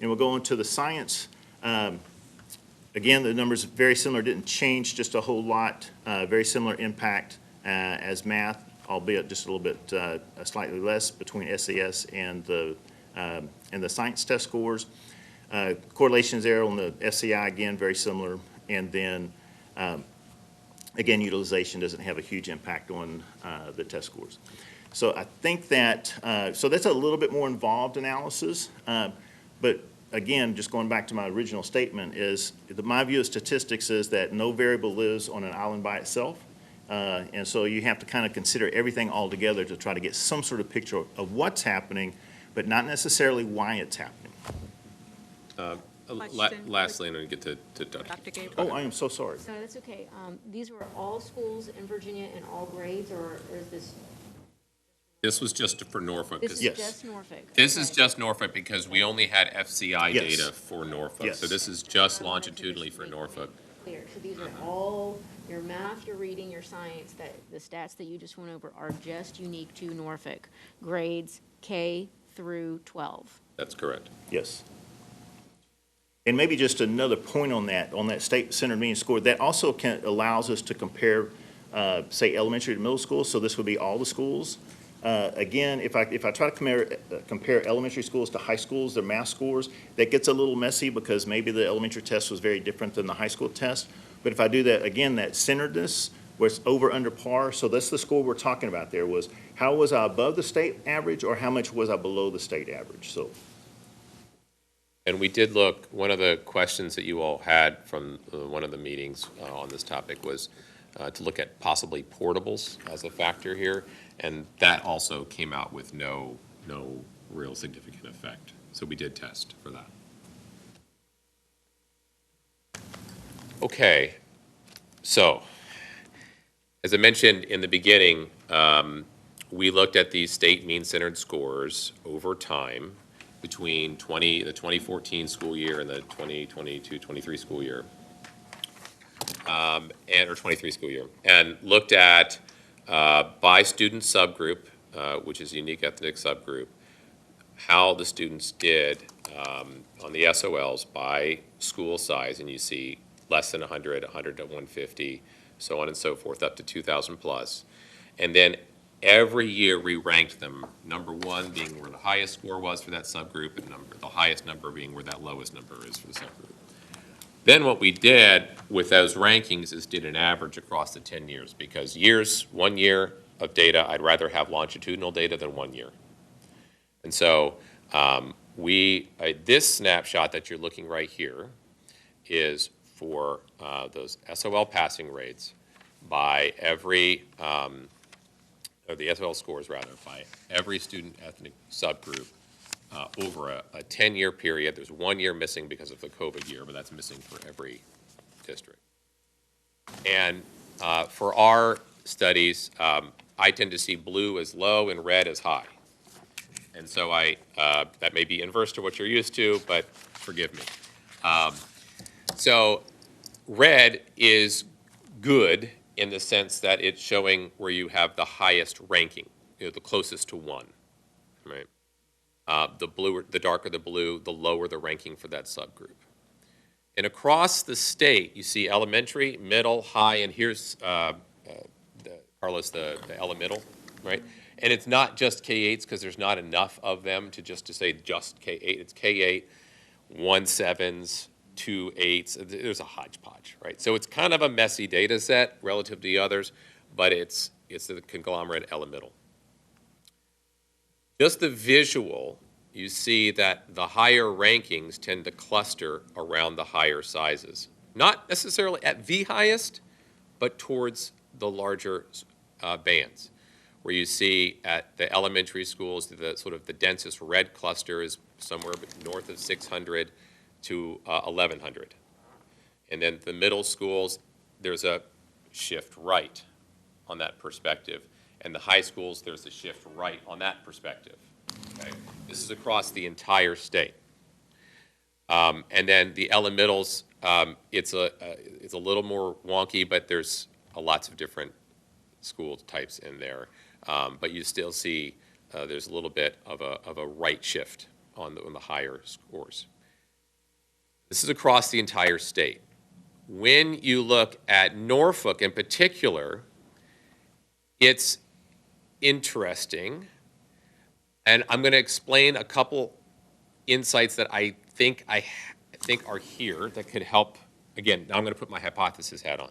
and we'll go into the science. Again, the numbers very similar, didn't change just a whole lot. Very similar impact as math, albeit just a little bit slightly less between SES and the science test scores. Correlations there on the FCI, again, very similar. And then, again, utilization doesn't have a huge impact on the test scores. So I think that, so that's a little bit more involved analysis. But again, just going back to my original statement, is my view of statistics is that no variable lives on an island by itself. And so you have to kind of consider everything all together to try to get some sort of picture of what's happening, but not necessarily why it's happening. Lastly, I'm going to get to Dr. Gabriel. Oh, I am so sorry. No, that's okay. These were all schools in Virginia in all grades, or is this? This was just for Norfolk. This is Yes. just Norfolk? This is Okay. just Norfolk because we only had FCI Yes. data for Norfolk. Yes. So this is just I wanted to longitudinally just for make Norfolk. Clear, so these are all, your math, your reading, your science, that, the stats that you just went over are just unique to Norfolk, grades K through 12. That's correct. Yes. And maybe just another point on that state-centered median score, that also allows us to compare, say, elementary to middle school, so this would be all the schools. Again, if I try to compare elementary schools to high schools, their math scores, that gets a little messy because maybe the elementary test was very different than the high school test. But if I do that, again, that centeredness, where it's over under par, so that's the score we're talking about there, was how was I above the state average or how much was I below the state average? So. And we did look, one of the questions that you all had from one of the meetings on this topic was to look at possibly portables as a factor here, and that also came out with no real significant effect. So we did test for that. Okay, so as I mentioned in the beginning, we looked at these state mean-centered scores over time between the 2014 school year and the 2022-23 school year, or 23 school year, and looked at by student subgroup, which is a unique ethnic subgroup, how the students did on the SOLs by school size, and you see less than 100, 100 to 150, so on and so forth, up to 2,000 plus. And then every year we ranked them, number one being where the highest score was for that subgroup, and the highest number being where that lowest number is for the subgroup. Then what we did with those rankings is did an average across the 10 years, because 1 year of data, I'd rather have longitudinal data than 1 year. And so this snapshot that you're looking right here is for those SOL passing rates by every, or the SOL scores rather, by every student ethnic subgroup over a 10-year period. There's 1 year missing because of the COVID year, but that's missing for every district. And for our studies, I tend to see blue as low and red as high. And so that may be inverse to what you're used to, but forgive me. So red is good in the sense that it's showing where you have the highest ranking, the closest to 1, right? The darker the blue, the lower the ranking for that subgroup. And across the state, you see elementary, middle, high, and here's, Carlos, the elemental, right? And it's not just K-8s because there's not enough of them to say just K-8. It's K-8, 1-7s, 2-8s. There's a hodgepodge, right? So it's kind of a messy data set relative to the others, but it's the conglomerate elemental. Just the visual, you see that the higher rankings tend to cluster around the higher sizes. Not necessarily at the highest, but towards the larger bands, where you see at the elementary schools, the sort of the densest red cluster is somewhere north of 600 to 1,100. And then the middle schools, there's a shift right on that perspective. And the high schools, there's a shift right on that perspective. Okay? This is across the entire state. And then the elementals, it's a little more wonky, but there's lots of different school types in there. But you still see there's a little bit of a right shift on the higher scores. This is across the entire state. When you look at Norfolk in particular, it's interesting, and I'm going to explain a couple insights that I think are here that could help. Again, now I'm going to put my hypothesis hat on.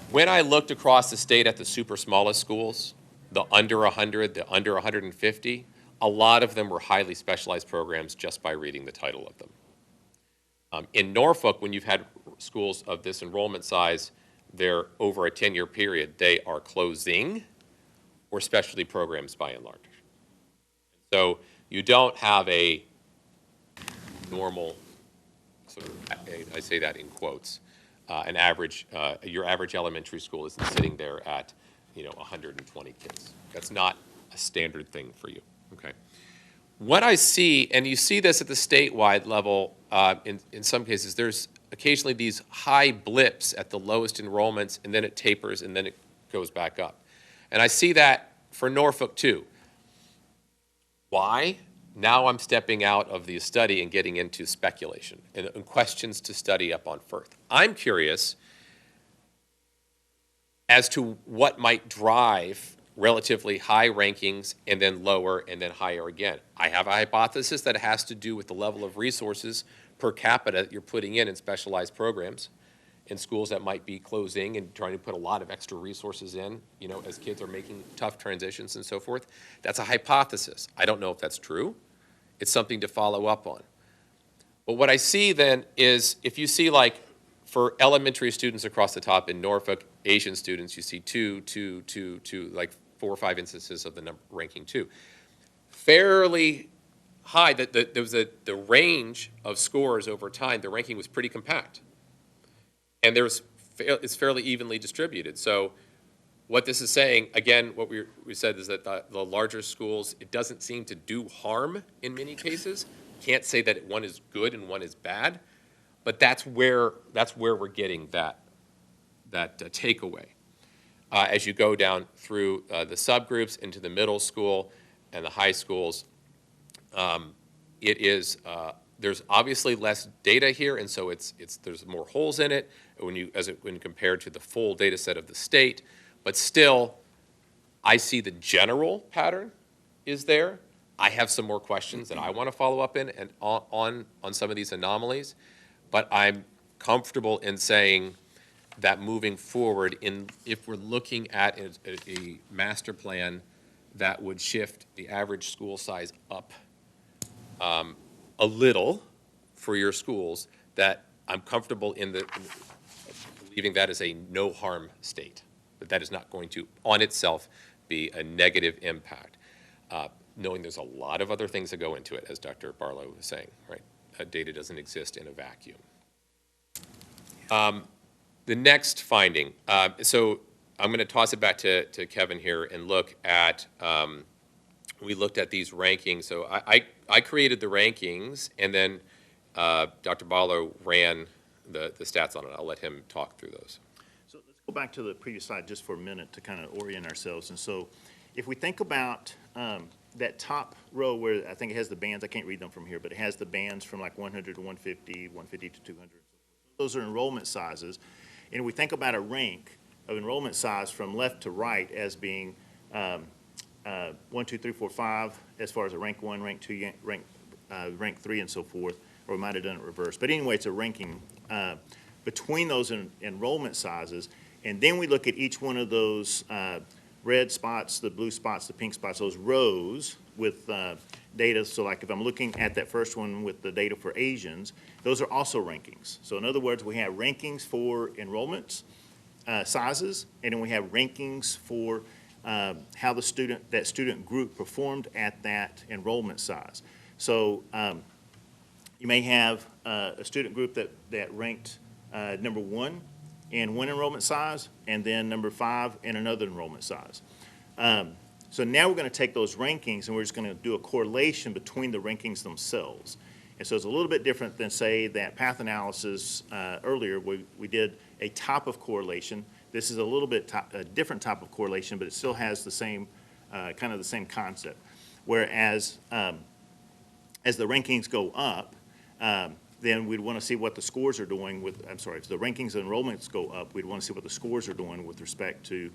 When I looked across the state at the super smallest schools, the under 100, the under 150, a lot of them were highly specialized programs just by reading the title of them. In Norfolk, when you've had schools of this enrollment size, they're over a 10-year period, they are closing or specialty programs by and large. So you don't have a normal, sort of, I say that in quotes, an average, your average elementary school isn't sitting there at 120 kids. That's not a standard thing for you, okay? What I see, and you see this at the statewide level, in some cases, there's occasionally these high blips at the lowest enrollments, and then it tapers, and then it goes back up. And I see that for Norfolk, too. Why? Now I'm stepping out of the study and getting into speculation and questions to study up on further. I'm curious as to what might drive relatively high rankings and then lower and then higher again. I have a hypothesis that it has to do with the level of resources per capita you're putting in specialized programs in schools that might be closing and trying to put a lot of extra resources in, you know, as kids are making tough transitions and so forth. That's a hypothesis. I don't know if that's true. It's something to follow up on. But what I see then is if you see, like, for elementary students across the top in Norfolk, Asian students, you see two, like 4 or 5 instances of the number ranking 2. Fairly high, that there was the range of scores over time, the ranking was pretty compact. And it's fairly evenly distributed. So what this is saying, again, what we said is that the larger schools, it doesn't seem to do harm in many cases. Can't say that one is good and one is bad, but that's where we're getting that takeaway. As you go down through the subgroups into the middle school and the high schools, there's obviously less data here, and so there's more holes in it when compared to the full data set of the state. But still, I see the general pattern is there. I have some more questions that I want to follow up in and on some of these anomalies, but I'm comfortable in saying that moving forward, if we're looking at a master plan that would shift the average school size up a little for your schools, that I'm comfortable in believing that is a no harm state, that is not going to on itself be a negative impact. Knowing there's a lot of other things that go into it, as Dr. Barlow was saying, right? Data doesn't exist in a vacuum. The next finding, so I'm going to toss it back to Kevin here and look at, we looked at these rankings. So I created the rankings, and then Dr. Barlow ran the stats on it. I'll let him talk through those. So let's go back to the previous slide just for a minute to kind of orient ourselves. And so if we think about that top row where I think it has the bands, I can't read them from here, but it has the bands from like 100 to 150, 150 to 200. Those are enrollment sizes. And we think about a rank of enrollment size from left to right as being 1, 2, 3, 4, 5, as far as a rank 1, rank 2, rank 3, and so forth, or we might have done it reverse. But anyway, it's a ranking between those enrollment sizes, and then we look at each one of those red spots, the blue spots, the pink spots, those rows with data. So like if I'm looking at that first one with the data for Asians, those are also rankings. So in other words, we have rankings for enrollments, sizes, and then we have rankings for how that student group performed at that enrollment size. So you may have a student group that ranked number 1 in one enrollment size, and then number 5 in another enrollment size. So now we're going to take those rankings and we're just going to do a correlation between the rankings themselves. And so it's a little bit different than, say, that path analysis earlier. We did a type of correlation. This is a little bit a different type of correlation, but it still has the same kind of the same concept. Whereas as the rankings go up, then we'd want to see what the scores are doing with, if the rankings and enrollments go up, we'd want to see what the scores are doing with respect to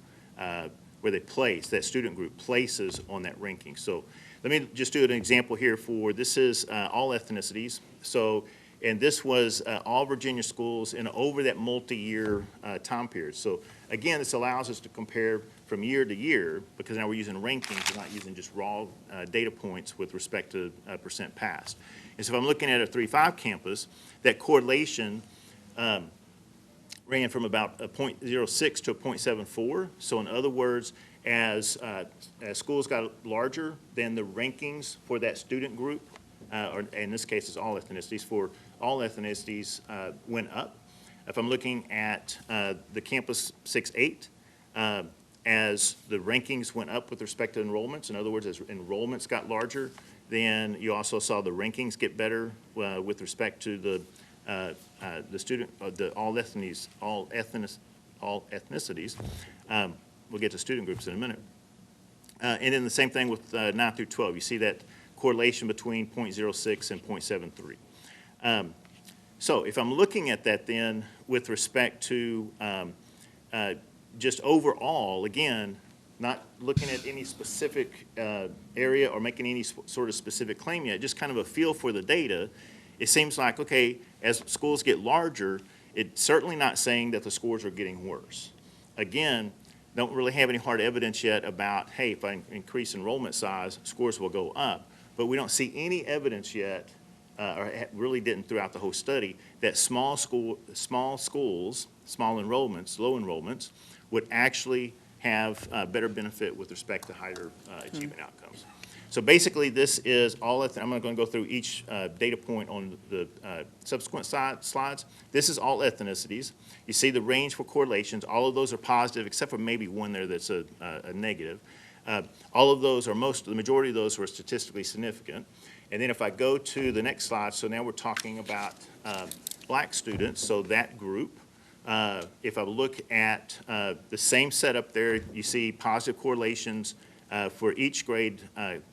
where they place, that student group places on that ranking. So let me just do an example here this is all ethnicities. So, and this was all Virginia schools in over that multi-year time period. So again, this allows us to compare from year to year, because now we're using rankings, we're not using just raw data points with respect to percent passed. And so if I'm looking at a 3-5 campus, that correlation ran from about a 0.06 to a 0.74. So in other words, as schools got larger, then the rankings for that student group, or in this case it's all ethnicities, for all ethnicities went up. If I'm looking at the campus 6-8, as the rankings went up with respect to enrollments, in other words, as enrollments got larger, then you also saw the rankings get better with respect to the student, all ethnicities. We'll get to student groups in a minute. And then the same thing with 9 through 12. You see that correlation between 0.06 and 0.73. So if I'm looking at that then with respect to just overall, again, not looking at any specific area or making any sort of specific claim yet, just kind of a feel for the data, it seems like, okay, as schools get larger, it's certainly not saying that the scores are getting worse. Again, don't really have any hard evidence yet about, hey, if I increase enrollment size, scores will go up. But we don't see any evidence yet, really didn't throughout the whole study, that small schools, small enrollments, low enrollments, would actually have better benefit with respect to higher achievement outcomes. So basically, this is all, I'm not going to go through each data point on the subsequent slides. This is all ethnicities. You see the range for correlations. All of those are positive, except for maybe one there that's a negative. All of those are the majority of those were statistically significant. And then if I go to the next slide, so now we're talking about black students, so that group. If I look at the same setup there, you see positive correlations for each grade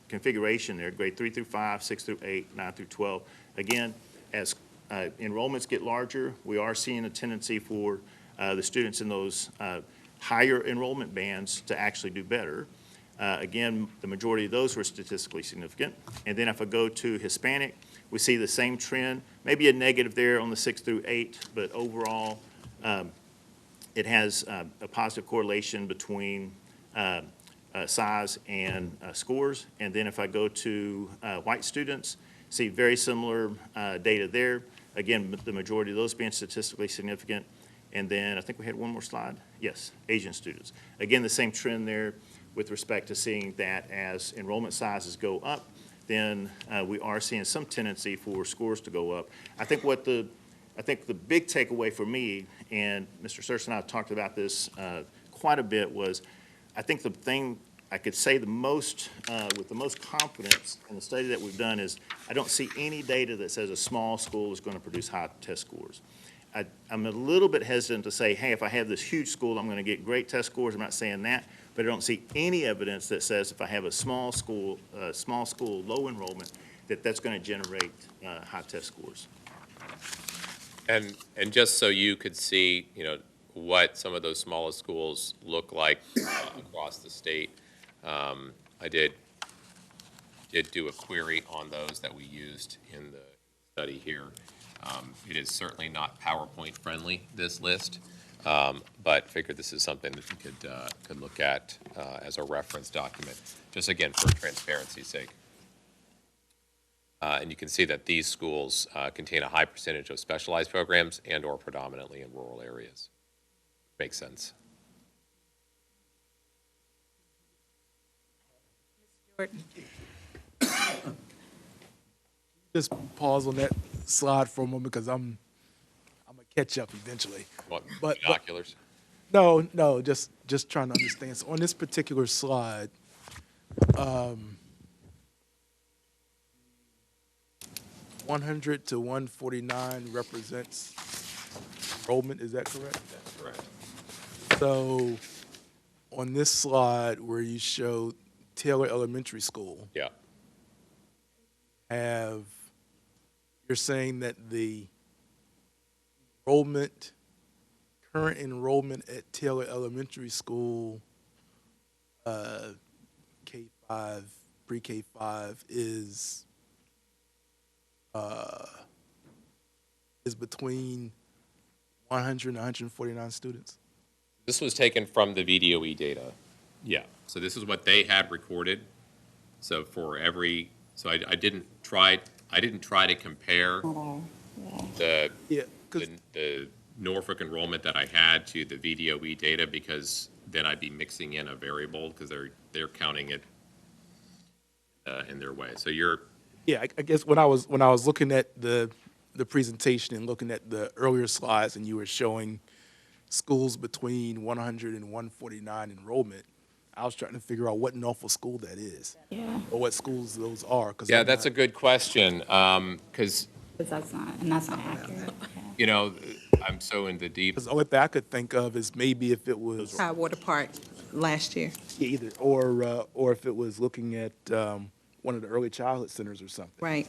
configuration there, grade 3 through 5, 6 through 8, 9 through 12. Again, as enrollments get larger, we are seeing a tendency for the students in those higher enrollment bands to actually do better. Again, the majority of those were statistically significant. And then if I go to Hispanic, we see the same trend, maybe a negative there on the 6 through 8, but overall, it has a positive correlation between size and scores. And then if I go to white students, see very similar data there. Again, the majority of those being statistically significant. And then I think we had one more slide. Yes, Asian students. Again, the same trend there with respect to seeing that as enrollment sizes go up, then we are seeing some tendency for scores to go up. I think the big takeaway for me, and Mr. Searcy and I have talked about this quite a bit, was I think the thing I could say the most, with the most confidence in the study that we've done is I don't see any data that says a small school is going to produce high test scores. I'm a little bit hesitant to say, hey, if I have this huge school, I'm going to get great test scores. I'm not saying that, but I don't see any evidence that says if I have a small school, low enrollment, that's going to generate high test scores. And just so you could see, what some of those smallest schools look like across the state, I did do a query on those that we used in the study here. It is certainly not PowerPoint friendly, this list, but figured this is something that you could look at as a reference document, just again for transparency's sake. And you can see that these schools contain a high percentage of specialized programs and/or predominantly in rural areas. Makes sense. Just pause on that slide for a moment because I'm gonna catch up eventually. What, But- binoculars? No, just trying to understand. So on this particular slide, 100 to 149 represents enrollment, is that correct? That's correct. So on this slide where you show Taylor Elementary School, Yeah. you're saying that the current enrollment at Taylor Elementary School, K-5, pre-K-5 is between 100 and 149 students? This was taken from the VDOE data. Yeah. So this is what they had recorded. So for every, so I didn't try to compare the Yeah, 'cause the Norfolk enrollment that I had to the VDOE data, because then I'd be mixing in a variable because they're counting it in their way. So yeah, I guess when I was looking at the presentation and looking at the earlier slides and you were showing schools between 100 and 149 enrollment, I was trying to figure out what Norfolk school that is. Yeah. Or what schools those are. yeah, that's a good question, because That's not accurate. I'm so in the deep. Because the only thing I could think of is maybe if it was Water Park last year. either, or if it was looking at one of the early childhood centers or something. Right,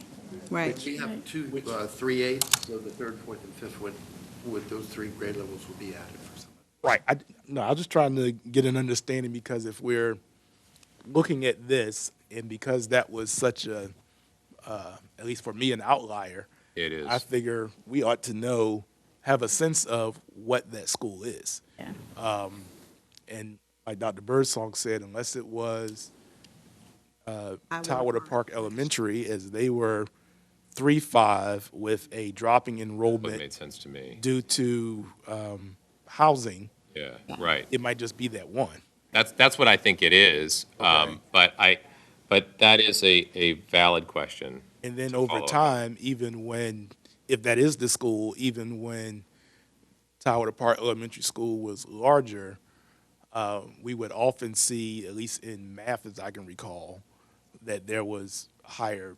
right. We have two, 3/8, so the third, fourth, and fifth would those three grade levels would be added for some. Right. No, I was just trying to get an understanding because if we're looking at this, and because that was such a, at least for me, an outlier, It is. I figure we ought to know, have a sense of what that school is. Yeah. And like Dr. Birdsong said, unless it was Tidewater Tidewater Park Elementary, as they were 3-5 with a dropping What enrollment made sense to me. due to housing, Yeah, right. it might just be that one. That's what I think it is. Okay. But that is a valid question. And then to over follow up on. time, even when, if that is the school, even when Tidewater Park Elementary School was larger, we would often see, at least in math as I can recall, that there was higher,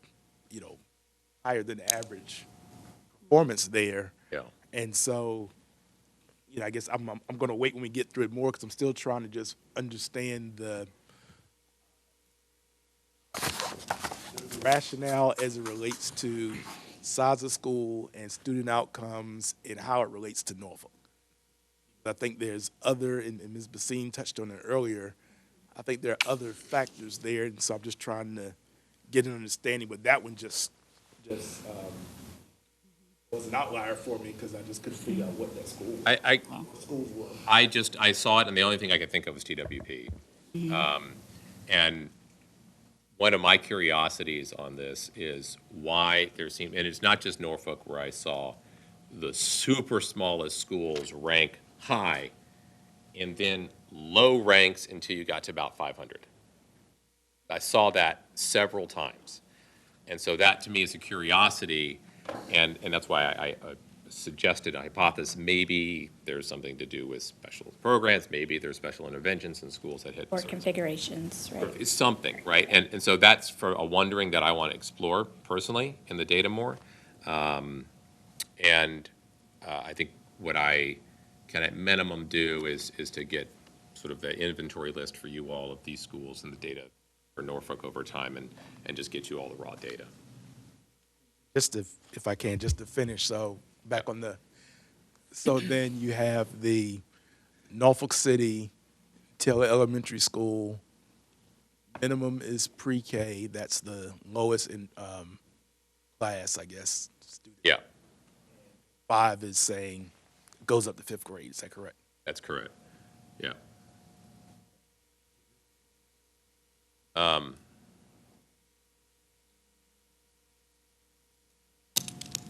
higher than average performance there. Yeah. And so, I guess I'm going to wait when we get through it more because I'm still trying to just understand the rationale as it relates to size of school and student outcomes and how it relates to Norfolk. I think there's other, and Ms. Basine touched on it earlier, I think there are other factors there, and so I'm just trying to get an understanding, but that one just was an outlier for me because I just couldn't figure out what that school was. Schools were. I saw it, and the only thing I could think of was TWP. And one of my curiosities on this is why there seemed, and it's not just Norfolk where I saw the super smallest schools rank high and then low ranks until you got to about 500. I saw that several times. And so that to me is a curiosity, and that's why I suggested a hypothesis. Maybe there's something to do with special programs, maybe there's special interventions in schools that hit. Or configurations, right? It's something, right? And so that's for a wondering that I want to explore personally in the data more. I think what I can at minimum do is to get sort of the inventory list for you all of these schools and the data for Norfolk over time and just get you all the raw data. Just to, if I can, just to finish, so back on so then you have the Norfolk City Taylor Elementary School, minimum is pre-K, that's the lowest in class, I guess. Student. Yeah, 5 is saying, goes up to 5th grade, is that correct? that's correct. Yeah.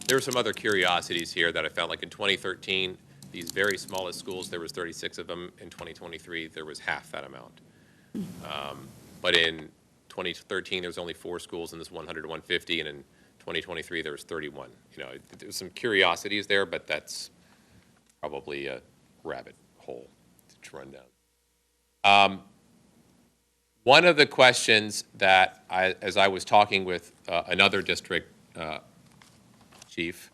There were some other curiosities here that I found, like in 2013, these very smallest schools, there was 36 of them. In 2023, there was half that amount. But in 2013, there was only 4 schools in this 100 to 150, and in 2023, there was 31. There's some curiosities there, but that's probably a rabbit hole to run down. One of the questions that as I was talking with another district chief,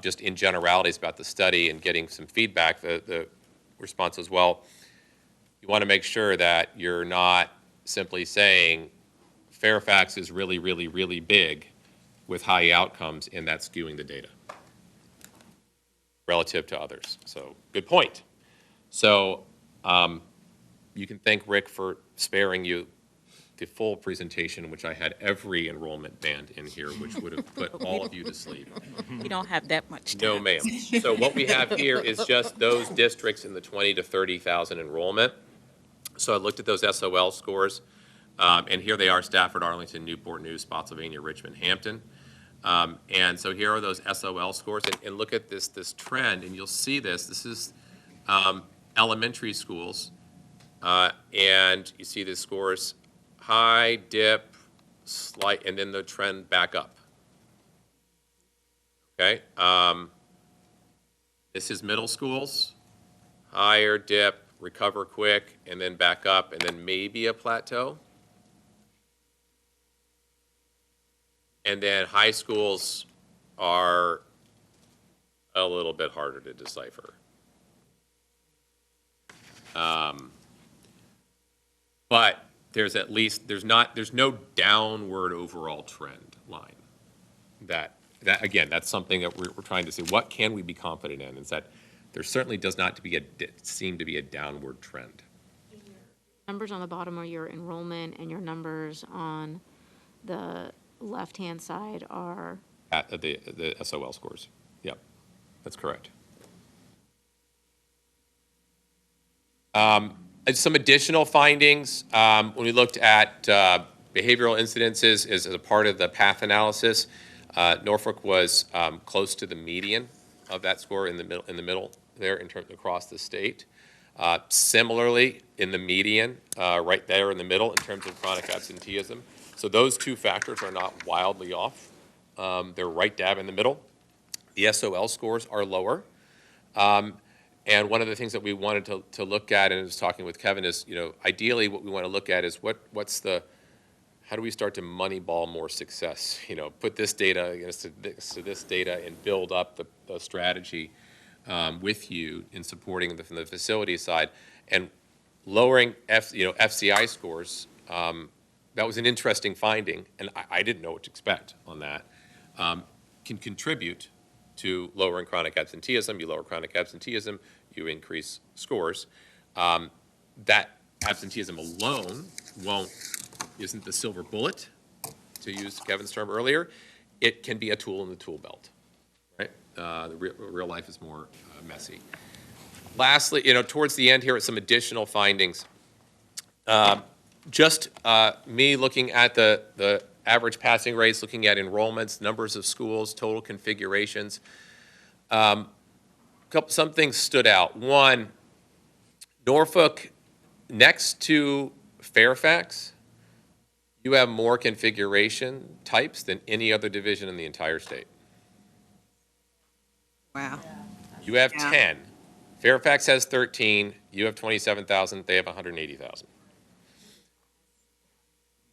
just in generalities about the study and getting some feedback, the response was, well, you want to make sure that you're not simply saying Fairfax is really, really, really big with high outcomes and that's skewing the data relative to others. So, good point. So, you can thank Rick for sparing you the full presentation, which I had every enrollment band in here, which would have put all of you to sleep. We don't have that much time. No, ma'am. So what we have here is just those districts in the 20 to 30,000 enrollment. So I looked at those SOL scores, and here they are: Stafford, Arlington, Newport News, Spotsylvania, Richmond, Hampton. And so here are those SOL scores, and look at this trend, and you'll see this. This is elementary schools, and you see the scores: high, dip, slight, and then the trend back up. Okay. This is middle schools: higher, dip, recover quick, and then back up, and then maybe a plateau. And then high schools are a little bit harder to decipher. But there's no downward overall trend line. That again, that's something that we're trying to see. What can we be confident in? Is that there certainly does not seem to be a downward trend. Numbers on the bottom are your enrollment, and your numbers on the left-hand side are, At the SOL scores. Yep, that's correct. Some additional findings, when we looked at behavioral incidences as a part of the path analysis, Norfolk was close to the median of that score in the middle there across the state. Similarly, in the median, right there in the middle in terms of chronic absenteeism. So those two factors are not wildly off. They're right dab in the middle. The SOL scores are lower. And one of the things that we wanted to look at, and I was talking with Kevin, is, ideally what we want to look at is how do we start to moneyball more success? Put this data against this data and build up the strategy with you in supporting from the facility side. And lowering FCI scores, that was an interesting finding, and I didn't know what to expect on that, can contribute to lowering chronic absenteeism. You lower chronic absenteeism, you increase scores. That absenteeism alone isn't the silver bullet, to use Kevin's term earlier. It can be a tool in the tool belt, right? The real life is more messy. Lastly, towards the end here are some additional findings. Just me looking at the average passing rates, looking at enrollments, numbers of schools, total configurations. Some things stood out. One, Norfolk, next to Fairfax, you have more configuration types than any other division in the entire state. Wow. You have Yeah. 10. Fairfax has 13. You have 27,000. They have 180,000.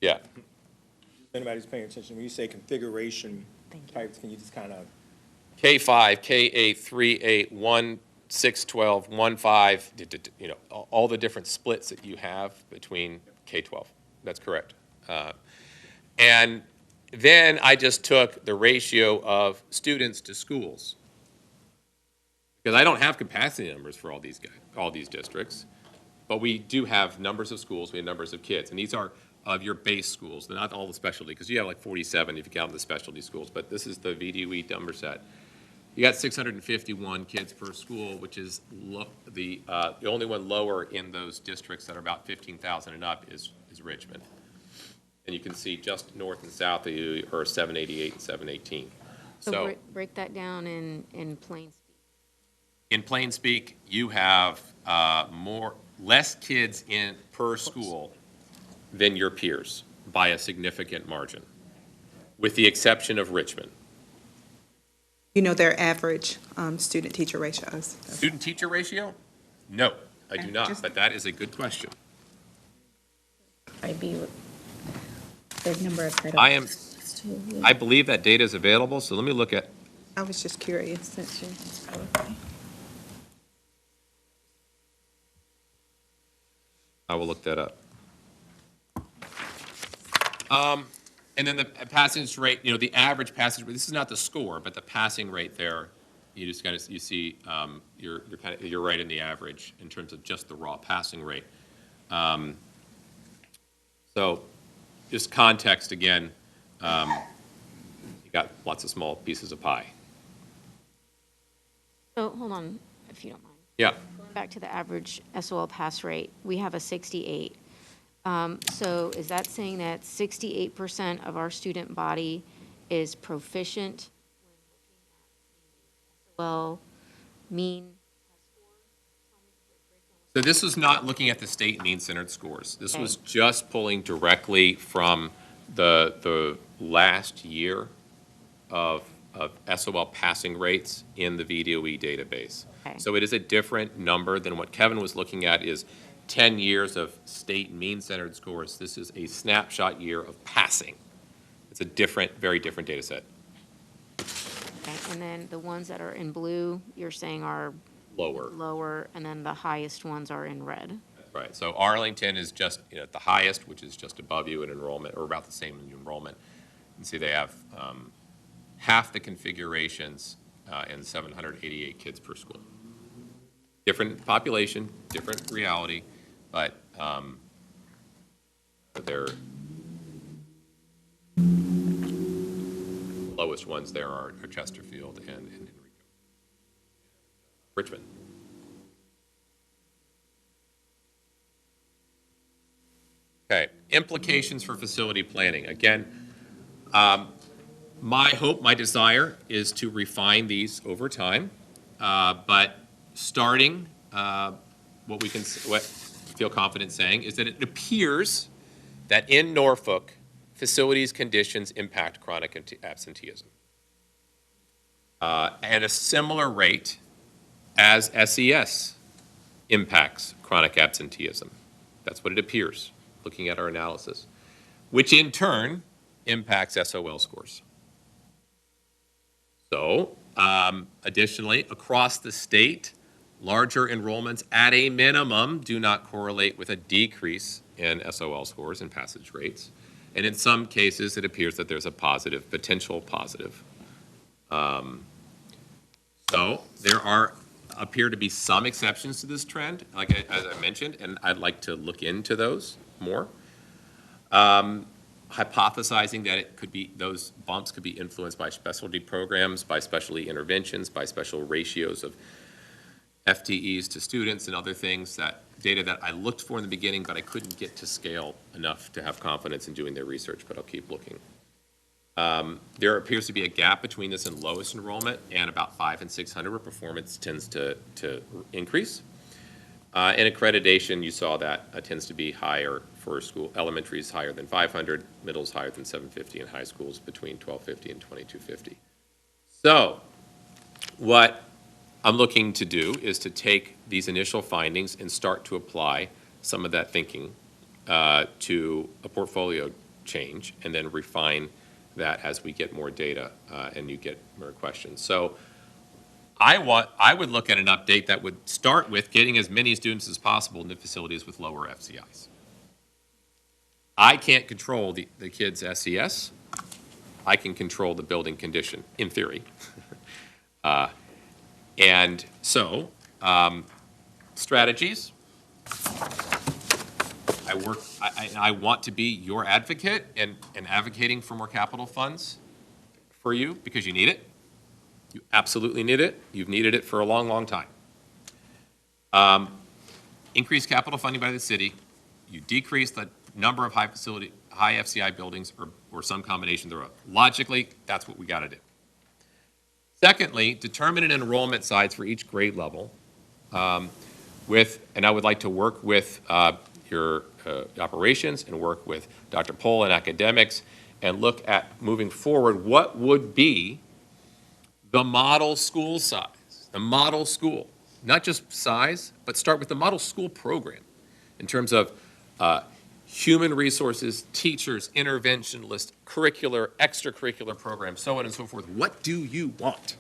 Yeah. If anybody's paying attention, when you say configuration types, can you just kind of? K5, K8, 3-8, 1-6-12, 1-5, all the different splits that you have between K-12. That's correct. And then I just took the ratio of students to schools. Because I don't have capacity numbers for all these districts, but we do have numbers of schools, we have numbers of kids, and these are of your base schools. They're not all the specialty, because you have like 47 if you count the specialty schools, but this is the VDOE number set. You got 651 kids per school, which is the only one lower in those districts that are about 15,000 and up is Richmond. And you can see just north and south of you are 788 and 718. so break that down in plain speak. In plain speak, you have less kids per school than your peers by a significant margin, with the exception of Richmond. Their average student-teacher ratios. Student-teacher ratio? No, I do not, but that is a good question. I'd be the number of credits. I believe that data is available, so let me look at. I was just curious since you. I will look that up. And then the passage rate, the average passage rate, this is not the score, but the passing rate there, you see, you're right in the average in terms of just the raw passing rate. So just context again, you got lots of small pieces of pie. So, hold on, if you don't mind. Yeah. Going back to the average SOL pass rate, we have a 68. So is that saying that 68% of our student body is proficient when looking at the mean test score? So this was not looking at the state mean-centered scores. This was just pulling directly from the last year of SOL passing rates in the VDOE database. Okay. So it is a different number than what Kevin was looking at is 10 years of state mean-centered scores. This is a snapshot year of passing. It's a very different data set. Okay, and then the ones that are in blue, you're saying are Lower. lower, and then the highest ones are in red. Right, so Arlington is just, at the highest, which is just above you in enrollment, or about the same in enrollment. And see, they have half the configurations and 788 kids per school. Different population, different reality, but they're the lowest ones there are Chesterfield and Enrico. Richmond. Okay, implications for facility planning. Again, my hope, my desire is to refine these over time, but starting, what feel confident saying is that it appears that in Norfolk, facilities conditions impact chronic absenteeism at a similar rate as SES impacts chronic absenteeism. That's what it appears, looking at our analysis, which in turn impacts SOL scores. So, additionally, across the state, larger enrollments at a minimum do not correlate with a decrease in SOL scores and passage rates. And in some cases, it appears that there's a positive, potential positive. So there appear to be some exceptions to this trend, as I mentioned, and I'd like to look into those more. Hypothesizing that those bumps could be influenced by specialty programs, by specialty interventions, by special ratios of FTEs to students and other things, data that I looked for in the beginning, but I couldn't get to scale enough to have confidence in doing their research, but I'll keep looking. There appears to be a gap between this and lowest enrollment, and about 500 and 600 where performance tends to increase. In accreditation, you saw that tends to be higher for school. Elementary is higher than 500, middle is higher than 750, and high schools between 1250 and 2250. So what I'm looking to do is to take these initial findings and start to apply some of that thinking to a portfolio change, and then refine that as we get more data and you get more questions. So I would look at an update that would start with getting as many students as possible into facilities with lower FCIs. I can't control the kids' SES. I can control the building condition, in theory. And so, strategies. I want to be your advocate and advocating for more capital funds for you because you need it. You absolutely need it. You've needed it for a long, long time. Increase capital funding by the city. You decrease the number of high FCI buildings or some combination thereof. Logically, that's what we got to do. Secondly, determine an enrollment size for each grade level and I would like to work with your operations and work with Dr. Pohl and academics and look at moving forward what would be the model school size, the model school, not just size, but start with the model school program in terms of human resources, teachers, interventionalists, curricular, extracurricular programs, so on and so forth. What do you want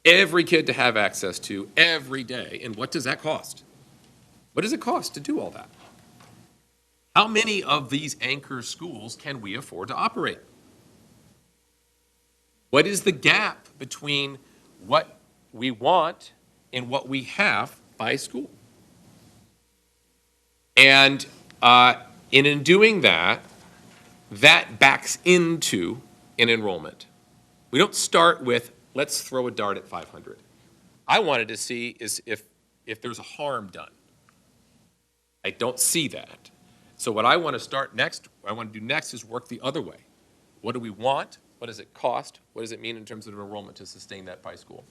every kid to have access to every day, and what does that cost? What does it cost to do all that? How many of these anchor schools can we afford to operate? What is the gap between what we want and what we have by school? And in doing that, that backs into an enrollment. We don't start with, let's throw a dart at 500. I wanted to see is if there's a harm done. I don't see that. So what I want to do next is work the other way. What do we want? What does it cost? What does it mean in terms of enrollment to sustain that by school?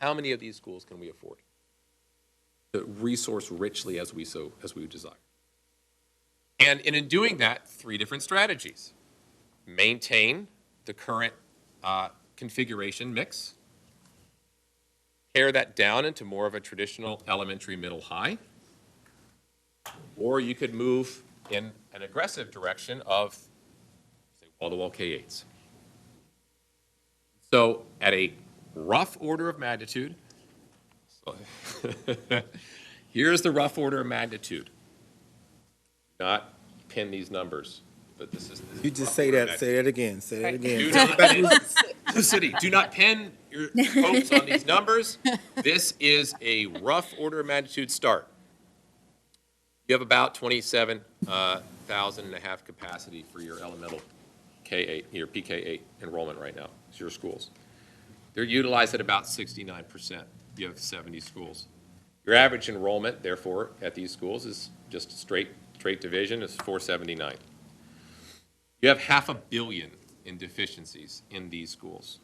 How many of these schools can we afford to resource richly as we desire? And in doing that, 3 different strategies. Maintain the current configuration mix, pare that down into more of a traditional elementary, middle, high, or you could move in an aggressive direction of, say, wall-to-wall K-8s. So at a rough order of magnitude, Here's the rough order of magnitude. Not pin these numbers, but this is. You just say that, say that again, say that again. Do not pin, City, do not pin your hopes on these numbers. This is a rough order of magnitude start. You have about 27,000 and a half capacity for your elemental K-8, your PK-8 enrollment right now. It's your schools. They're utilized at about 69%. You have 70 schools. Your average enrollment, therefore, at these schools is just straight division is 479. You have $500 million in deficiencies in these schools.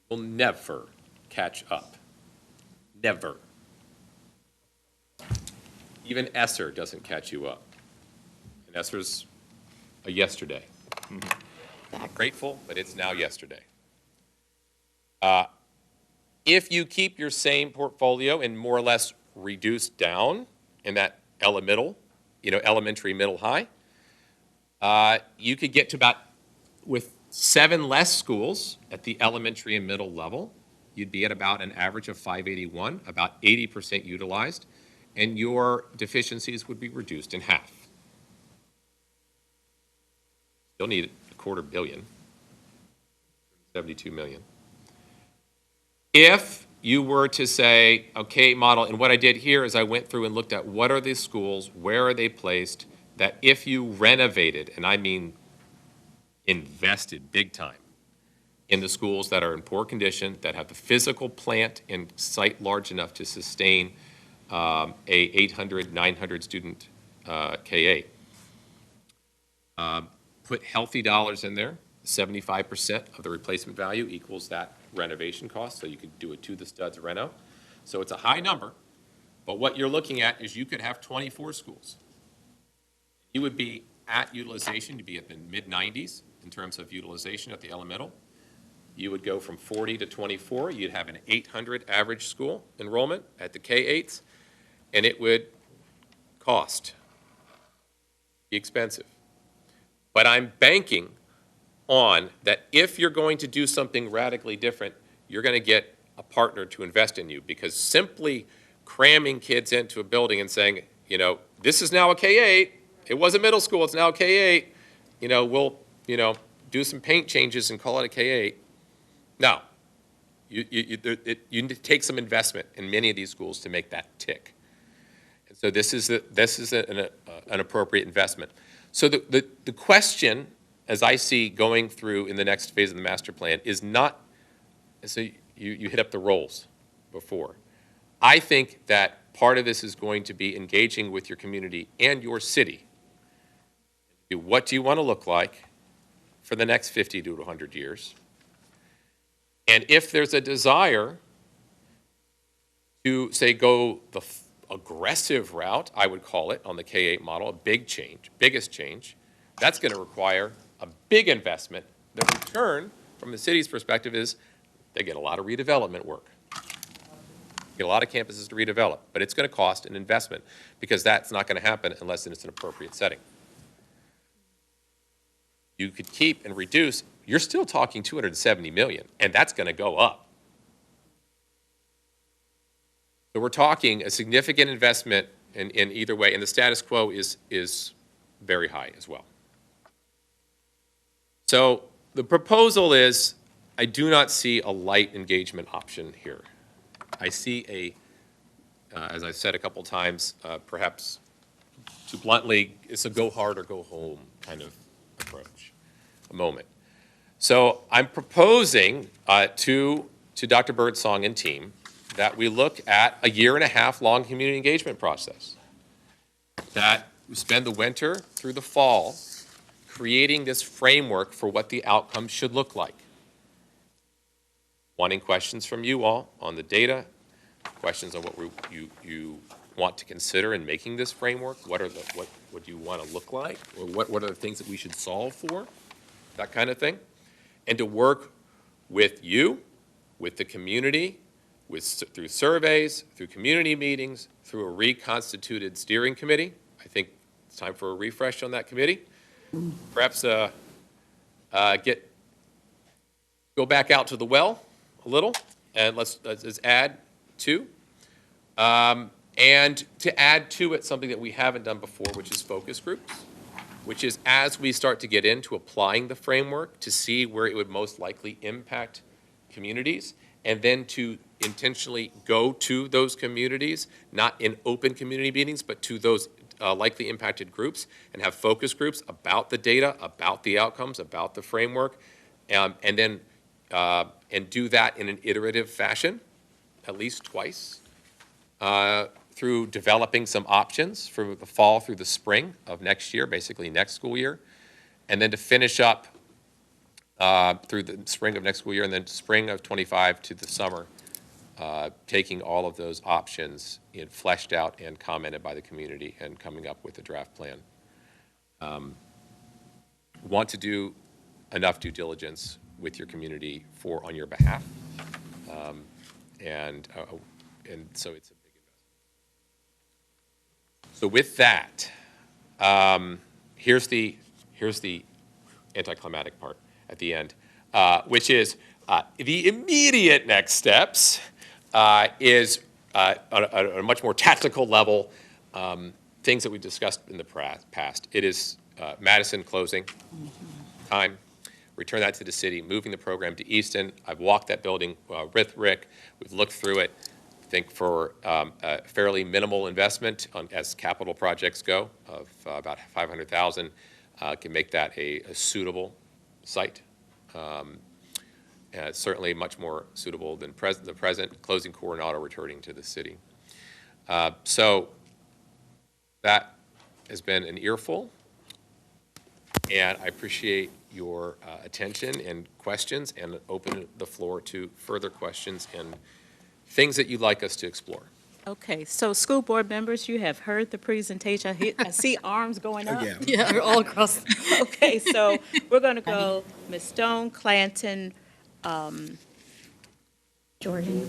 Will never catch up. Never. Even ESSER doesn't catch you up. And ESSER's a yesterday. Grateful, but it's now yesterday. If you keep your same portfolio and more or less reduce down in that elementary, middle, high, you could get to about, with 7 less schools at the elementary and middle level, you'd be at about an average of 581, about 80% utilized, and your deficiencies would be reduced in half. You'll need $250 million, 72 million. If you were to say, okay, model, and what I did here is I went through and looked at what are the schools, where are they placed, that if you renovated, and I mean invested big time, in the schools that are in poor condition, that have the physical plant and site large enough to sustain a 800, 900 student K-8. Put healthy dollars in there, 75% of the replacement value equals that renovation cost, so you could do a to the studs reno. So it's a high number, but what you're looking at is you could have 24 schools. You would be at utilization, you'd be at the mid-90s in terms of utilization at the elemental. You would go from 40 to 24, you'd have an 800 average school enrollment at the K-8s, and it would be expensive. But I'm banking on that if you're going to do something radically different, you're going to get a partner to invest in you, because simply cramming kids into a building and saying, this is now a K-8, it was a middle school, it's now a K-8, we'll, do some paint changes and call it a K-8. No. You need to take some investment in many of these schools to make that tick. And so this is an appropriate investment. So the question, as I see going through in the next phase of the master plan, is not, so you hit up the roles before. I think that part of this is going to be engaging with your community and your city. What do you want to look like for the next 50 to 100 years? And if there's a desire to, say, go the aggressive route, I would call it, on the K-8 model, a big change, biggest change, that's going to require a big investment. The return, from the city's perspective, is they get a lot of redevelopment work. Get a lot of campuses to redevelop, but it's going to cost an investment, because that's not going to happen unless it's an appropriate setting. You could keep and reduce, you're still talking $270 million, and that's going to go up. So we're talking a significant investment in either way, and the status quo is very high as well. So the proposal is, I do not see a light engagement option here. I see as I've said a couple times, perhaps too bluntly, it's a go hard or go home kind of approach, a moment. So I'm proposing to Dr. Birdsong and team that we look at a 1.5 year long community engagement process, that we spend the winter through the fall creating this framework for what the outcome should look like. Wanting questions from you all on the data, questions on what you want to consider in making this framework. What do you want to look like? Or what are the things that we should solve for? That kind of thing. And to work with you, with the community, through surveys, through community meetings, through a reconstituted steering committee. I think it's time for a refresh on that committee. Perhaps go back out to the well a little, and let's add to. And to add to it something that we haven't done before, which is focus groups, which is as we start to get into applying the framework to see where it would most likely impact communities, and then to intentionally go to those communities, not in open community meetings, but to those likely impacted groups, and have focus groups about the data, about the outcomes, about the framework, and then and do that in an iterative fashion, at least twice, through developing some options for the fall through the spring of next year, basically next school year, and then to finish up through the spring of next school year, and then spring of '25 to the summer, taking all of those options fleshed out and commented by the community and coming up with a draft plan. Want to do enough due diligence with your community on your behalf, and so it's a big investment. So with that, here's the anticlimactic part at the end, which is the immediate next steps is on a much more tactical level, things that we discussed in the past. It is Madison closing time, return that to the city, moving the program to Easton. I've walked that building with Rick. We've looked through it. I think for a fairly minimal investment as capital projects go of about $500,000, can make that a suitable site. Certainly much more suitable than the present, closing Coronado, returning to the city. So that has been an earful, and I appreciate your attention and questions, and open the floor to further questions and things that you'd like us to explore. Okay, so school board members, you have heard the presentation. I see arms going up. Yeah. Yeah, all across. Okay, so we're going to go Ms. Stone, Clanton, Jordan.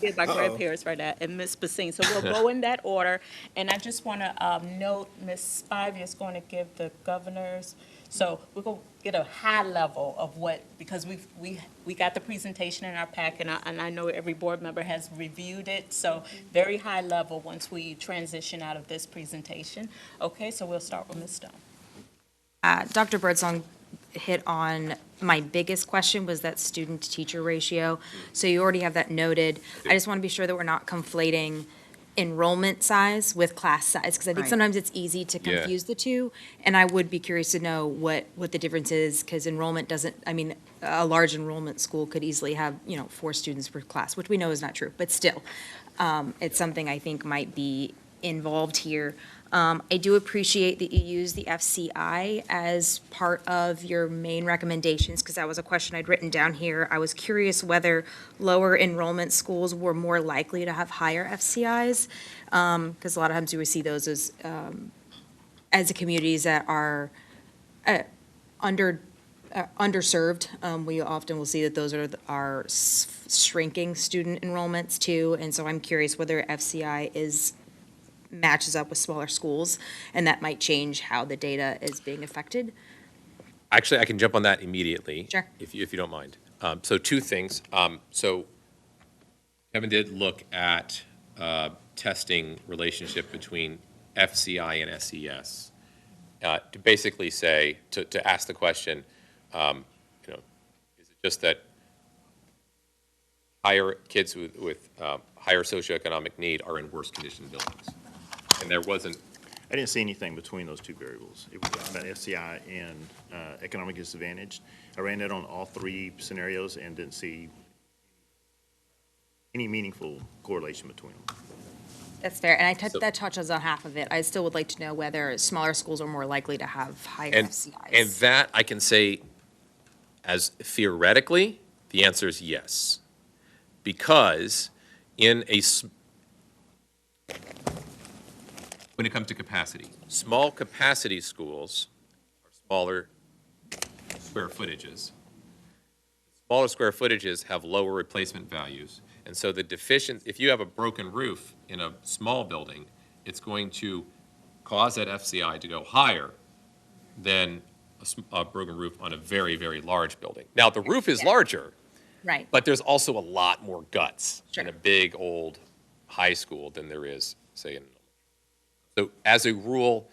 Get my grandparents right now, and Ms. Basine. So we'll go in that order. And I just want to note, Ms. Spivey is going to give the governors. So we're going to get a high level of what, because we got the presentation in our pack, and I know every board member has reviewed it. So very high level once we transition out of this presentation. Okay, so we'll start with Ms. Stone. Dr. Birdsong hit on my biggest question, was that student-to-teacher ratio. So you already have that noted. I just want to be sure that we're not conflating enrollment size with class size, because I think Right. sometimes it's easy to Yeah. confuse the two. And I would be curious to know what the difference is, because enrollment doesn't, I mean, a large enrollment school could easily have, 4 students per class, which we know is not true, but still, it's something I think might be involved here. I do appreciate that you use the FCI as part of your main recommendations, because that was a question I'd written down here. I was curious whether lower enrollment schools were more likely to have higher FCIs, because a lot of times we see those as the communities that are underserved. We often will see that those are shrinking student enrollments too, and so I'm curious whether FCI matches up with smaller schools, and that might change how the data is being affected. Actually, I can jump on that immediately. Sure. If you don't mind. So 2 things. So Kevin did look at testing relationship between FCI and SES to basically say, to ask the question, is it just that higher kids with higher socioeconomic need are in worse conditioned buildings? And there wasn't. I didn't see anything between those 2 variables. It was about FCI and economic disadvantage. I ran that on all 3 scenarios and didn't see any meaningful correlation between them. That's fair, and that touches on half of it. I still would like to know whether smaller schools are more likely to have higher FCIs. And that I can say, as theoretically, the answer is yes. Because when it comes to capacity, small capacity schools are smaller square footages. Smaller square footages have lower replacement values. And so if you have a broken roof in a small building, it's going to cause that FCI to go higher than a broken roof on a very, very large building. Now, the roof is larger, Right. But there's also a lot more guts in Sure. a big, old high school than there is, say, in. So as a rule,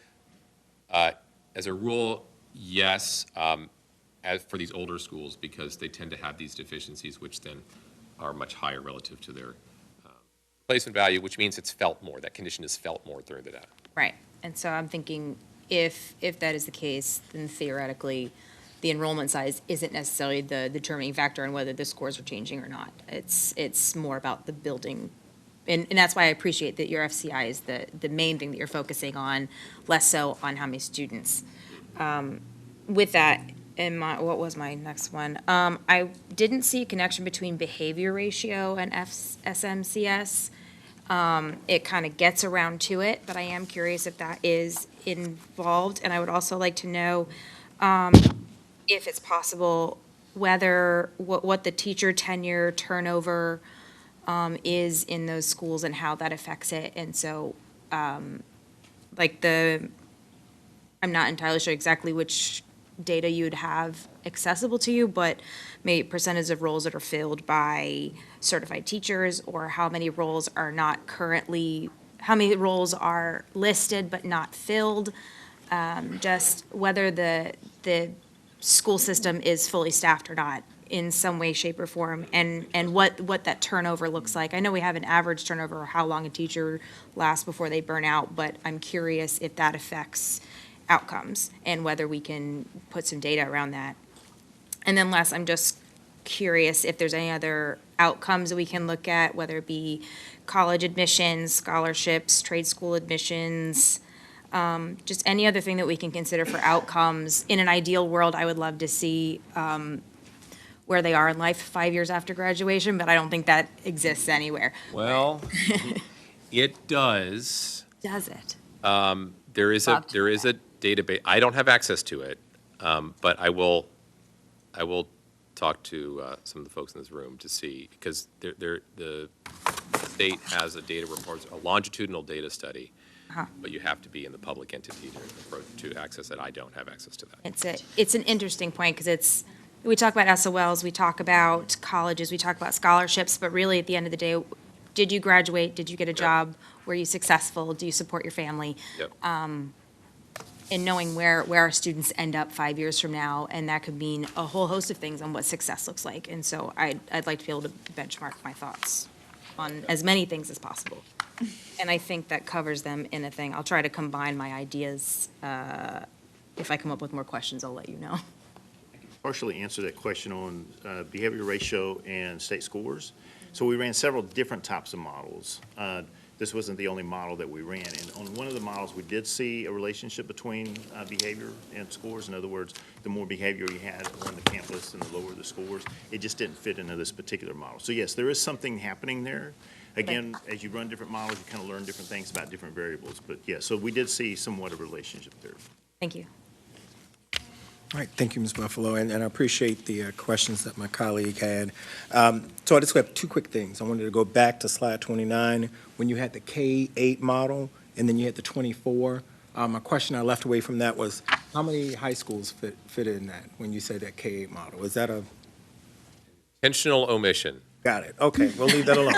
yes, as for these older schools, because they tend to have these deficiencies, which then are much higher relative to their replacement value, which means it's felt more. That condition is felt more through the data. Right. And so I'm thinking if that is the case, then theoretically, the enrollment size isn't necessarily the determining factor on whether the scores are changing or not. It's more about the building. And that's why I appreciate that your FCI is the main thing that you're focusing on, less so on how many students. With that, what was my next one? I didn't see a connection between behavior ratio and SMCS. It kind of gets around to it, but I am curious if that is involved. And I would also like to know if it's possible whether, what the teacher tenure turnover is in those schools and how that affects it. And so, I'm not entirely sure exactly which data you'd have accessible to you, but maybe percentage of roles that are filled by certified teachers, or how many roles are not currently, how many roles are listed but not filled. Just whether the school system is fully staffed or not in some way, shape, or form, and what that turnover looks like. I know we have an average turnover, or how long a teacher lasts before they burn out, but I'm curious if that affects outcomes and whether we can put some data around that. And then last, I'm just curious if there's any other outcomes that we can look at, whether it be college admissions, scholarships, trade school admissions, just any other thing that we can consider for outcomes. In an ideal world, I would love to see where they are in life 5 years after graduation, but I don't think that exists anywhere. Well, it does. Does it? There is a Love to know database. I don't have access to it, but I will talk to some of the folks in this room to see, because the state has a data report, a longitudinal data study, but you have to be in the public entity to access it. I don't have access to that. It's an interesting point, because we talk about SOLs, we talk about colleges, we talk about scholarships, but really, at the end of the day, did you graduate? Did you get a job? Were you successful? Do you support your family? Yep. And knowing where our students end up 5 years from now, and that could mean a whole host of things on what success looks like. And so I'd like to be able to benchmark my thoughts on as many things as possible. And I think that covers them in a thing. I'll try to combine my ideas. If I come up with more questions, I'll let you know. Partially answer that question on behavior ratio and state scores. So we ran several different types of models. This wasn't the only model that we ran. And on one of the models, we did see a relationship between behavior and scores. In other words, the more behavior you had on the campus and the lower the scores. It just didn't fit into this particular model. So yes, there is something happening there. Again, as you run different models, you kind of learn different things about different variables. But yeah, so we did see somewhat of a relationship there. Thank you. All right, thank you, Ms. Buffalo, and I appreciate the questions that my colleague had. So I just have two quick things. I wanted to go back to slide 29, when you had the K-8 model, and then you had the 24. My question I left away from that was, how many high schools fit in that, when you say that K-8 model? Is that a? Intentional omission. Got it, okay, we'll leave that alone.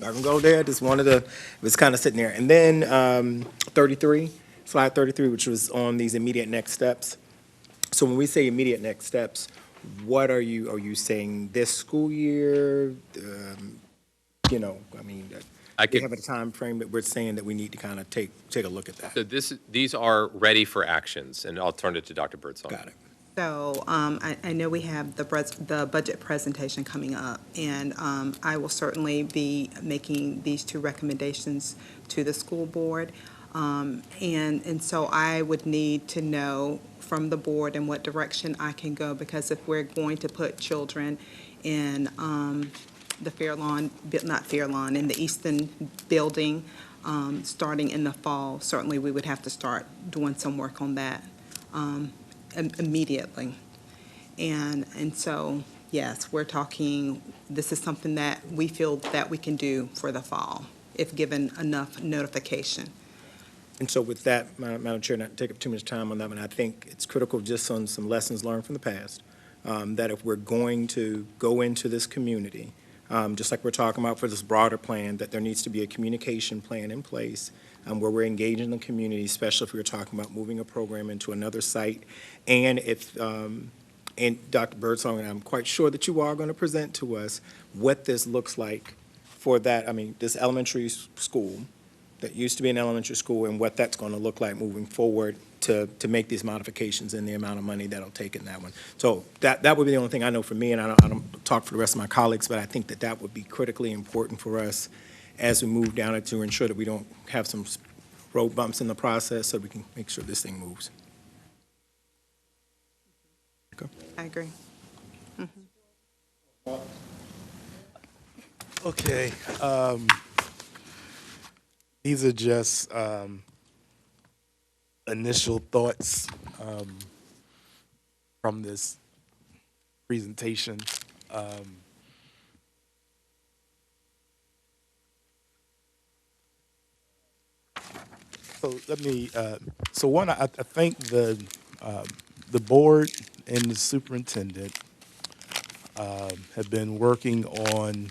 Not gonna go there, just wanted to, it was kind of sitting there. And then 33. Slide 33, which was on these immediate next steps. So when we say immediate next steps, what are you saying this school year? We have a time frame that we're saying that we need to kind of take a look at that. So these are ready for actions, and I'll turn it to Dr. Birdsong. Got it. So I know we have the budget presentation coming up, and I will certainly be making these two recommendations to the school board. And so I would need to know from the board in what direction I can go, because if we're going to put children in the Fairlawn, not Fairlawn, in the Easton building, starting in the fall, certainly we would have to start doing some work on that immediately. And so, yes, we're talking, this is something that we feel that we can do for the fall, if given enough notification. And so with that, Madam Chair, not to take up too much time on that one, I think it's critical just on some lessons learned from the past. that if we're going to go into this community, just like we're talking about for this broader plan, that there needs to be a communication plan in place where we're engaging the community, especially if we're talking about moving a program into another site. And if, and Dr. Birdsong, and I'm quite sure that you are going to present to us what this looks like for that, I mean, this elementary school that used to be an elementary school and what that's going to look like moving forward to make these modifications and the amount of money that'll take in that one. So that would be the only thing I know for me, and I don't talk for the rest of my colleagues, but I think that that would be critically important for us as we move down it to ensure that we don't have some road bumps in the process so we can make sure this thing moves. I agree. Okay, these are just initial thoughts from this presentation. So let me, so one, I think the board and the superintendent have been working on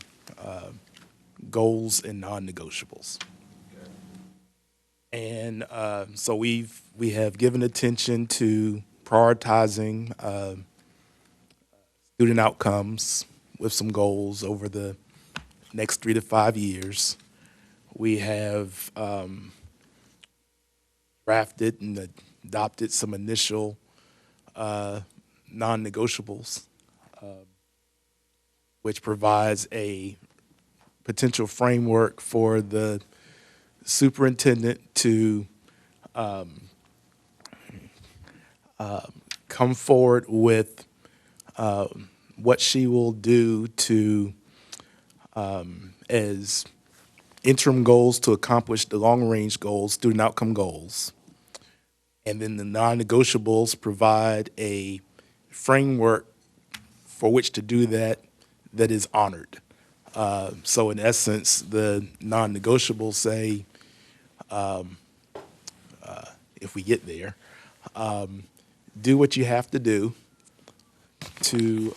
goals and non-negotiables. And so we have given attention to prioritizing student outcomes with some goals over the next 3 to 5 years. We have drafted and adopted some initial non-negotiables, which provides a potential framework for the superintendent to come forward with what she will do to as interim goals to accomplish the long-range goals, student outcome goals. And then the non-negotiables provide a framework for which to do that that is honored. So in essence, the non-negotiables say, if we get there, do what you have to do to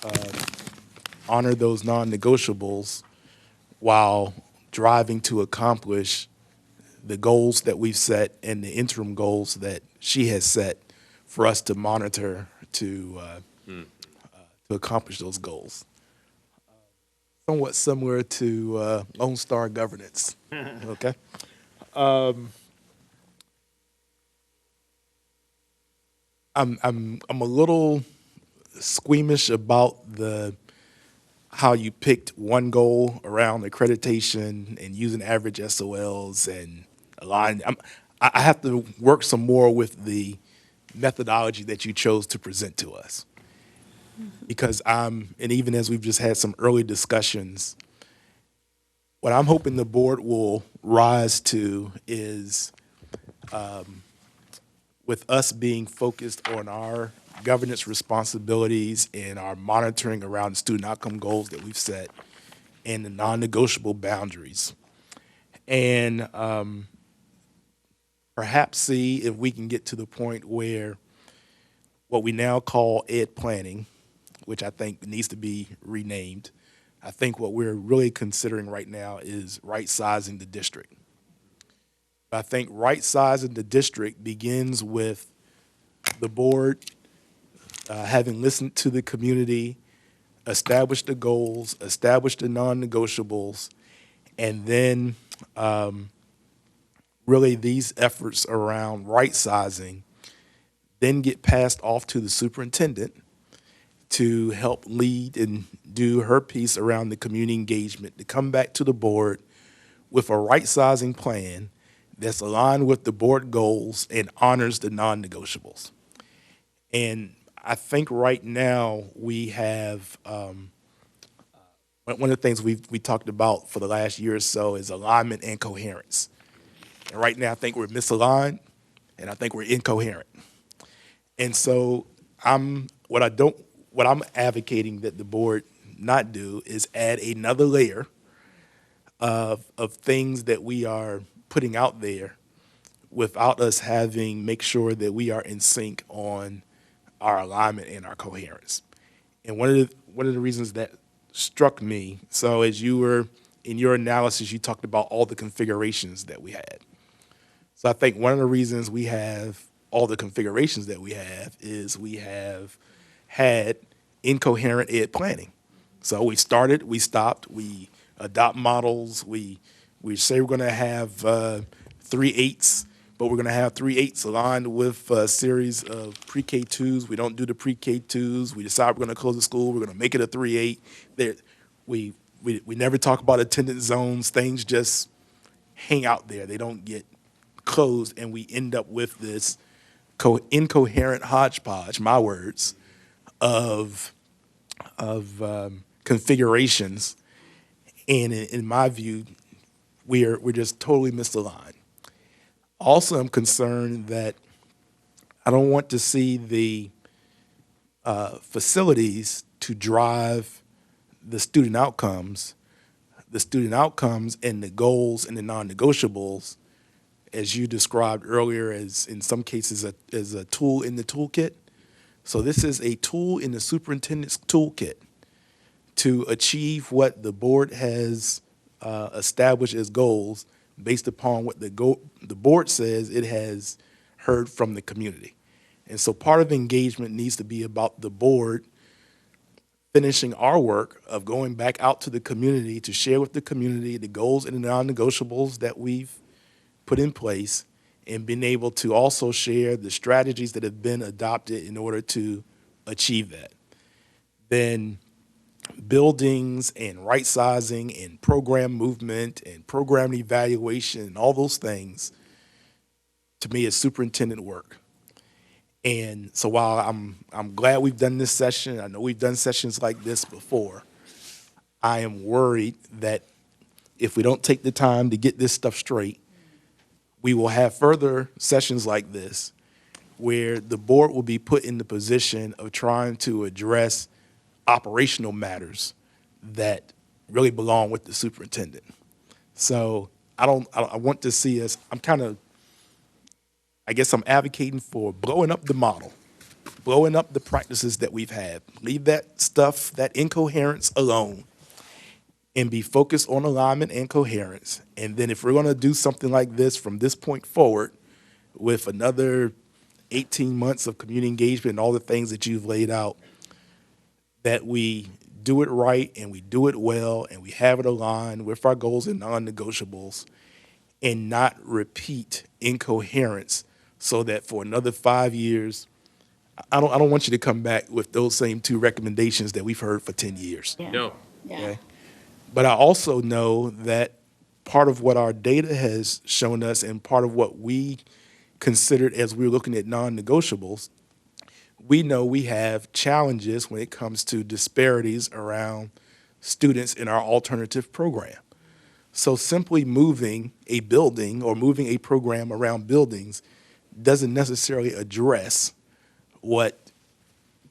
honor those non-negotiables while driving to accomplish the goals that we've set and the interim goals that she has set for us to monitor to accomplish those goals. Somewhat similar to Lone Star governance. Okay. I'm a little squeamish about how you picked one goal around accreditation and using average SOLs and align. I have to work some more with the methodology that you chose to present to us. Because and even as we've just had some early discussions, what I'm hoping the board will rise to is with us being focused on our governance responsibilities and our monitoring around student outcome goals that we've set and the non-negotiable boundaries. And perhaps see if we can get to the point where what we now call ed planning, which I think needs to be renamed. I think what we're really considering right now is right-sizing the district. I think right-sizing the district begins with the board having listened to the community, established the goals, established the non-negotiables, and then really these efforts around right-sizing then get passed off to the superintendent to help lead and do her piece around the community engagement, to come back to the board with a right-sizing plan that's aligned with the board goals and honors the non-negotiables. And I think right now we have, one of the things we talked about for the last year or so is alignment and coherence. And right now I think we're misaligned and I think we're incoherent. And so what I'm advocating that the board not do is add another layer of things that we are putting out there without us make sure that we are in sync on our alignment and our coherence. And one of the reasons that struck me, so as you were in your analysis, you talked about all the configurations that we had. So I think one of the reasons we have all the configurations that we have is we have had incoherent ed planning. So we started, we stopped, we adopt models, we say we're going to have 3/8, but we're going to have 3/8 aligned with a series of pre-K 2s. We don't do the pre-K 2s. We decide we're going to close the school. We're going to make it a 3/8. We never talk about attendance zones. Things just hang out there. They don't get closed, and we end up with this incoherent hodgepodge, my words, of configurations. And in my view, we're just totally misaligned. Also, I'm concerned that I don't want to see the facilities to drive the student outcomes and the goals and the non-negotiables, as you described earlier, as in some cases as a tool in the toolkit. So this is a tool in the superintendent's toolkit to achieve what the board has established as goals based upon what the board says it has heard from the community. And so part of engagement needs to be about the board finishing our work of going back out to the community to share with the community the goals and the non-negotiables that we've put in place, and being able to also share the strategies that have been adopted in order to achieve that. Then buildings and right sizing and program movement and program evaluation and all those things, to me, is superintendent work. And so while I'm glad we've done this session, I know we've done sessions like this before, I am worried that if we don't take the time to get this stuff straight, we will have further sessions like this where the board will be put in the position of trying to address operational matters that really belong with the superintendent. So I want to see us, I guess I'm advocating for blowing up the model, blowing up the practices that we've had. Leave that stuff, that incoherence alone, and be focused on alignment and coherence. And then if we're going to do something like this from this point forward with another 18 months of community engagement and all the things that you've laid out, that we do it right and we do it well and we have it aligned with our goals and non-negotiables, and not repeat incoherence so that for another 5 years, I don't want you to come back with those same 2 recommendations that we've heard for 10 years. No. Okay? But I also know that part of what our data has shown us and part of what we considered as we were looking at non-negotiables, we know we have challenges when it comes to disparities around students in our alternative program. So simply moving a building or moving a program around buildings doesn't necessarily address what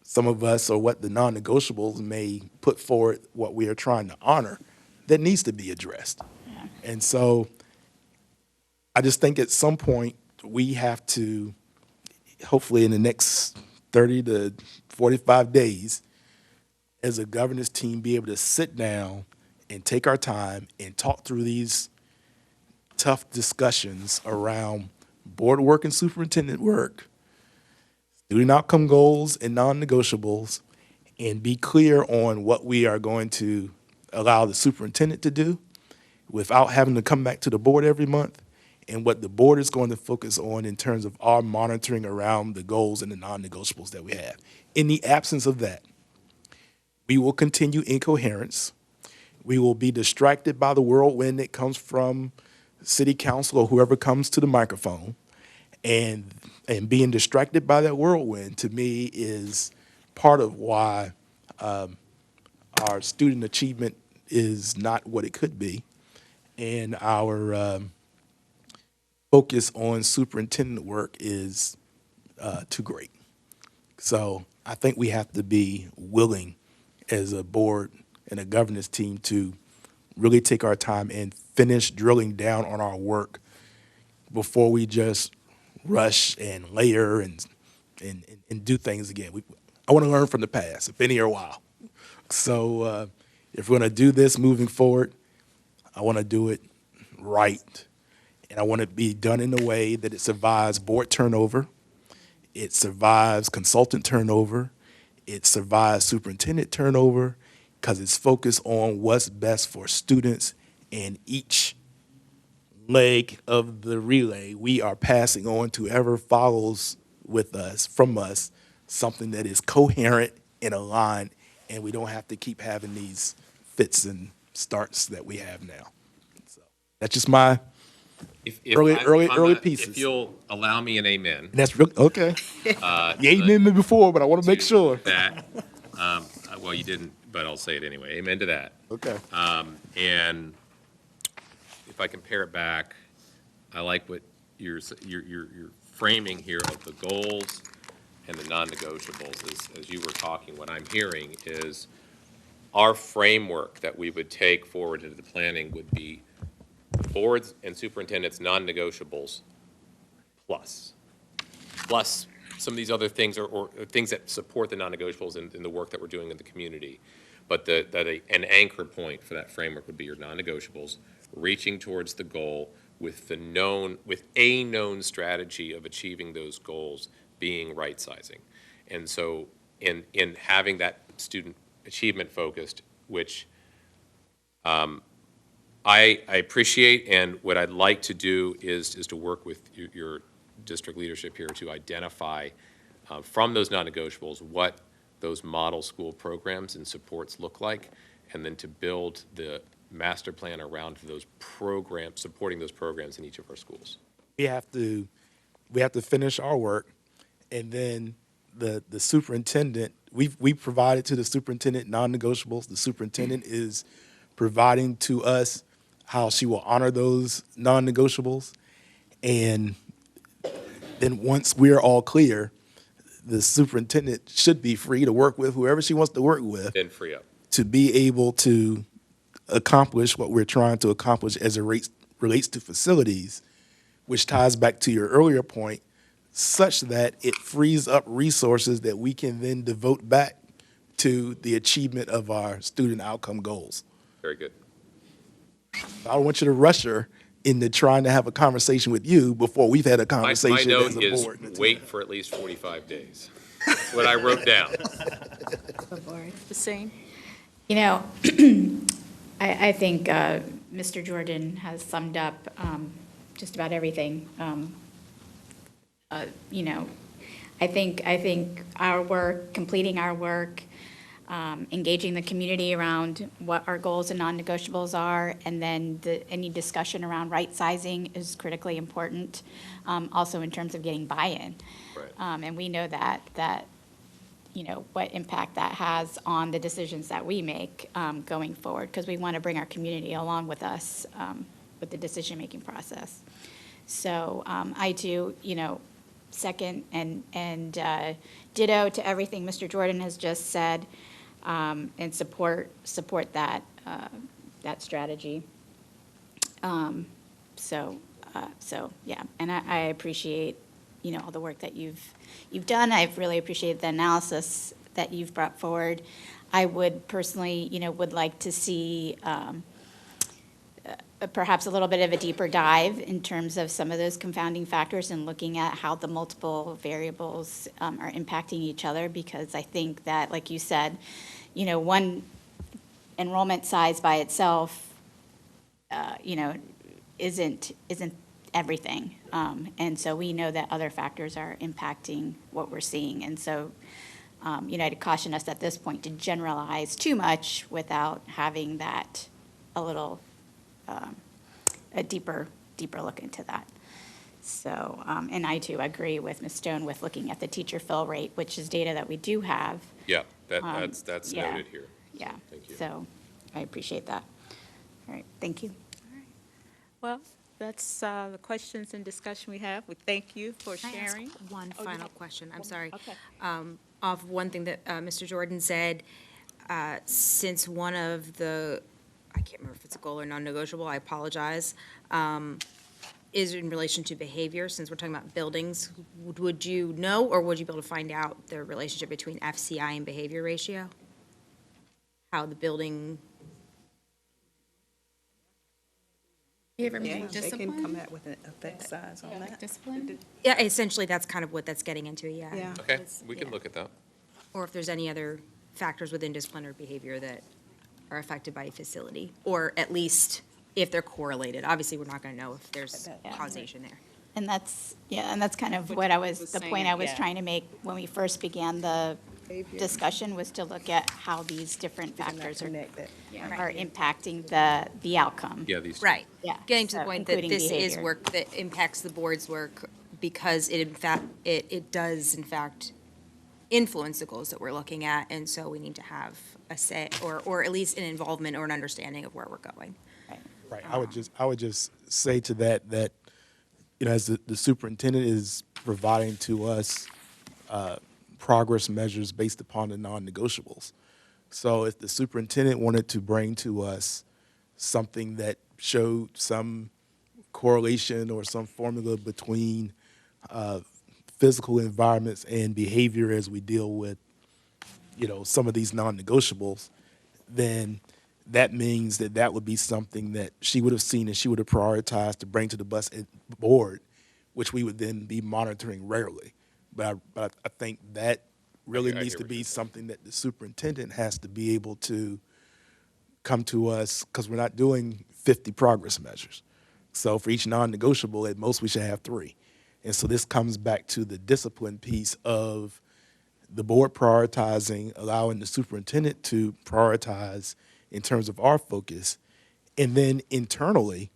some of us or what the non-negotiables may put forward, what we are trying to honor, that needs to be addressed. Yeah. And so I just think at some point we have to, hopefully in the next 30 to 45 days, as a governance team, be able to sit down and take our time and talk through these tough discussions around board work and superintendent work, student outcome goals and non-negotiables, and be clear on what we are going to allow the superintendent to do without having to come back to the board every month, and what the board is going to focus on in terms of our monitoring around the goals and the non-negotiables that we have. In the absence of that, we will continue incoherence. We will be distracted by the whirlwind that comes from city council or whoever comes to the microphone. And being distracted by that whirlwind, to me, is part of why our student achievement is not what it could be, and our focus on superintendent work is too great. So I think we have to be willing as a board and a governance team to really take our time and finish drilling down on our work before we just rush and layer and do things again. I want to learn from the past. I've been here a while. So if we're going to do this moving forward, I want to do it right. And I want it to be done in a way that it survives board turnover, it survives consultant turnover, it survives superintendent turnover, because it's focused on what's best for students, and each leg of the relay we are passing on to whoever follows with us, from us, something that is coherent and aligned, and we don't have to keep having these fits and starts that we have now. So that's just my If early pieces. If you'll allow me an amen. And that's real, okay. You ain't been me before, but I want to make sure. That, well, you didn't, but I'll say it anyway. Amen to that. Okay. And if I compare it back, I like what you're framing here of the goals and the non-negotiables. As you were talking, what I'm hearing is our framework that we would take forward into the planning would be boards and superintendents' non-negotiables plus some of these other things or things that support the non-negotiables in the work that we're doing in the community. But an anchor point for that framework would be your non-negotiables, reaching towards the goal with a known strategy of achieving those goals being right sizing. And so in having that student achievement focused, which I appreciate, and what I'd like to do is to work with your district leadership here to identify from those non-negotiables what those model school programs and supports look like, and then to build the master plan around those programs, supporting those programs in each of our schools. We have to finish our work, and then the superintendent, we provided to the superintendent non-negotiables. The superintendent is providing to us how she will honor those non-negotiables. And then once we're all clear, the superintendent should be free to work with whoever she wants to work with. Then free up. To be able to accomplish what we're trying to accomplish as it relates to facilities, which ties back to your earlier point, such that it frees up resources that we can then devote back to the achievement of our student outcome goals. Very good. I don't want you to rush her into trying to have a conversation with you before we've had a conversation My as note a is board. wait for at least 45 days. That's what I wrote down. Basine? You know, I think Mr. Jordan has summed up just about everything. You know, I think our work, completing our work, engaging the community around what our goals and non-negotiables are, and then any discussion around right sizing is critically important, also in terms of getting buy-in. Right. And we know that, you know, what impact that has on the decisions that we make going forward, because we want to bring our community along with us with the decision-making process. So I too, you know, second and ditto to everything Mr. Jordan has just said, and support that strategy. So yeah, and I appreciate, you know, all the work that you've done. I've really appreciated the analysis that you've brought forward. I would personally, you know, would like to see perhaps a little bit of a deeper dive in terms of some of those confounding factors and looking at how the multiple variables are impacting each other, because I think that, like you said, you know, one enrollment size by itself, you know, isn't everything. And so we know that other factors are impacting what we're seeing. And so, you know, I'd caution us at this point to generalize too much without having that a little a deeper look into that. So, and I too agree with Ms. Stone with looking at the teacher fill rate, which is data that we do have. Yeah, that's yeah. noted here. Yeah. Thank you. So I appreciate that. All right, thank you. Well, that's the questions and discussion we have. We thank you for Can I ask sharing. one Oh, final question? I'm sorry. Okay. Off one thing that Mr. Jordan said, since one of the, I can't remember if it's a goal or non-negotiable, I apologize, is in relation to behavior, since we're talking about buildings. Would you know, or would you be able to find out the relationship between FCI and behavior ratio? How the building, Behavior Yeah, meaning they can discipline? come out with an effect size on Like that. discipline? yeah, essentially, that's kind of what that's getting into, yeah. Yeah. Okay, we can look at that. Or if there's any other factors within discipline or behavior that are affected by a facility, or at least if they're correlated. Obviously, we're not going to know if there's causation there. And that's, yeah, and that's kind of what I was, the point I was yeah. trying to make when we first began the discussion, was to look at how these different factors Connected. are impacting the outcome. Yeah, these. Right. Yeah, Getting to the so point that including this is behavior. work that impacts the board's work because it in fact, it does in fact influence the goals that we're looking at, and so we need to have a say, or at least an involvement or an understanding of where we're going. Right, I would just say to that, you know, as the superintendent is providing to us progress measures based upon the non-negotiables. So if the superintendent wanted to bring to us something that showed some correlation or some formula between physical environments and behavior as we deal with, you know, some of these non-negotiables, then that means that that would be something that she would have seen and she would have prioritized to bring to the board, which we would then be monitoring rarely. But I think that really I needs hear to what be you're saying. something that the superintendent has to be able to come to us, because we're not doing 50 progress measures. So for each non-negotiable, at most, we should have 3. And so this comes back to the discipline piece of the board prioritizing, allowing the superintendent to prioritize in terms of our focus. And then internally,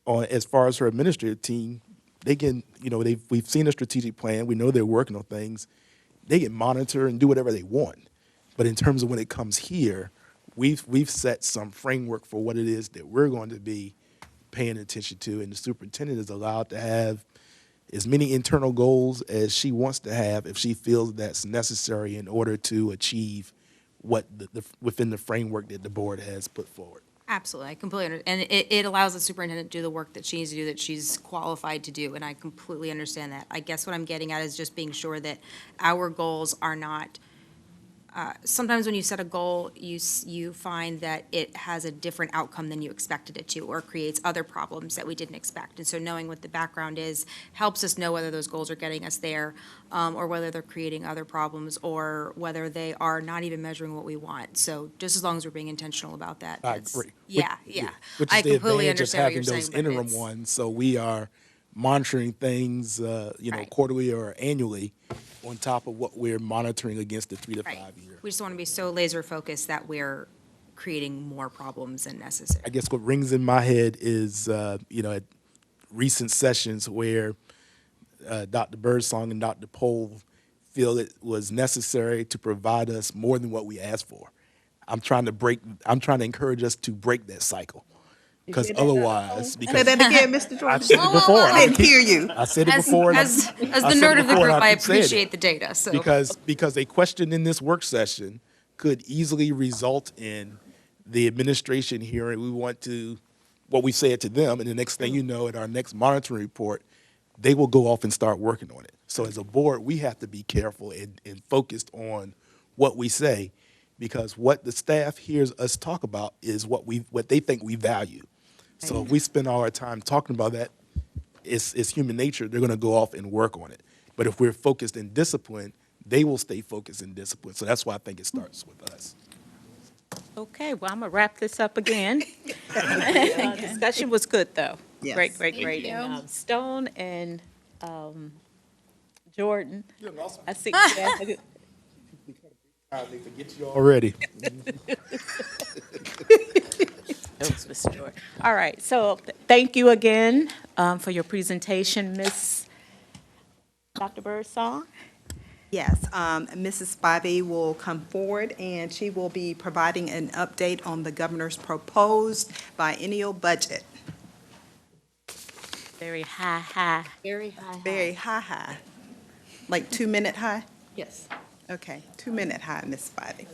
as far as her administrative team, they can, you know, we've seen a strategic plan. We know they're working on things. They can monitor and do whatever they want. But in terms of when it comes here, we've set some framework for what it is that we're going to be paying attention to, and the superintendent is allowed to have as many internal goals as she wants to have if she feels that's necessary in order to achieve what within the framework that the board has put forward. Absolutely, I completely understand. And it allows the superintendent to do the work that she needs to do, that she's qualified to do, and I completely understand that. I guess what I'm getting at is just being sure that our goals are not, sometimes when you set a goal, you find that it has a different outcome than you expected it to, or creates other problems that we didn't expect. And so knowing what the background is helps us know whether those goals are getting us there, or whether they're creating other problems, or whether they are not even measuring what we want. So just as long as we're being intentional about that. I that's- agree. Yeah, yeah. Which I is the completely advantage of understand what having you're saying, those but interim it's- ones. So we are monitoring things, Right. quarterly or annually on top of what we're monitoring against the 3 to 5 Right. year. We just want to be so laser focused that we're creating more problems than necessary. I guess what rings in my head is, at recent sessions where Dr. Birdsong and Dr. Pohl feel it was necessary to provide us more than what we asked for. I'm trying to encourage us to break that cycle. Because otherwise, Say because that again, Mr. Jordan. I've said it before. I didn't hear you. I said it As, before. and as, I- as I the said nerd it of the before, and group, I keep saying it. appreciate the data, so. Because a question in this work session could easily result in the administration hearing, what we said to them, and the next thing you know, at our next monitoring report, they will go off and start working on it. So as a board, we have to be careful and focused on what we say, because what the staff hears us talk about is what they think we value. So if we spend all our time talking about that, it's human nature. They're going to go off and work on it. But if we're focused in discipline, they will stay focused in discipline. So that's why I think it starts with us. Okay, well, I'm going to wrap this up again. Discussion was good, though. Yes. Great. Thank you. And Stone and Jordan. I see. Yeah. They forget you already. That was Mr. Jordan. All right, so thank you again for your presentation, Miss Dr. Birdsong. Yes, Mrs. Spivey will come forward, and she will be providing an update on the governor's proposed biennial budget. Very high. Very high. Very high. Like 2-minute high? Yes. Okay, 2-minute high, Ms. Spivey.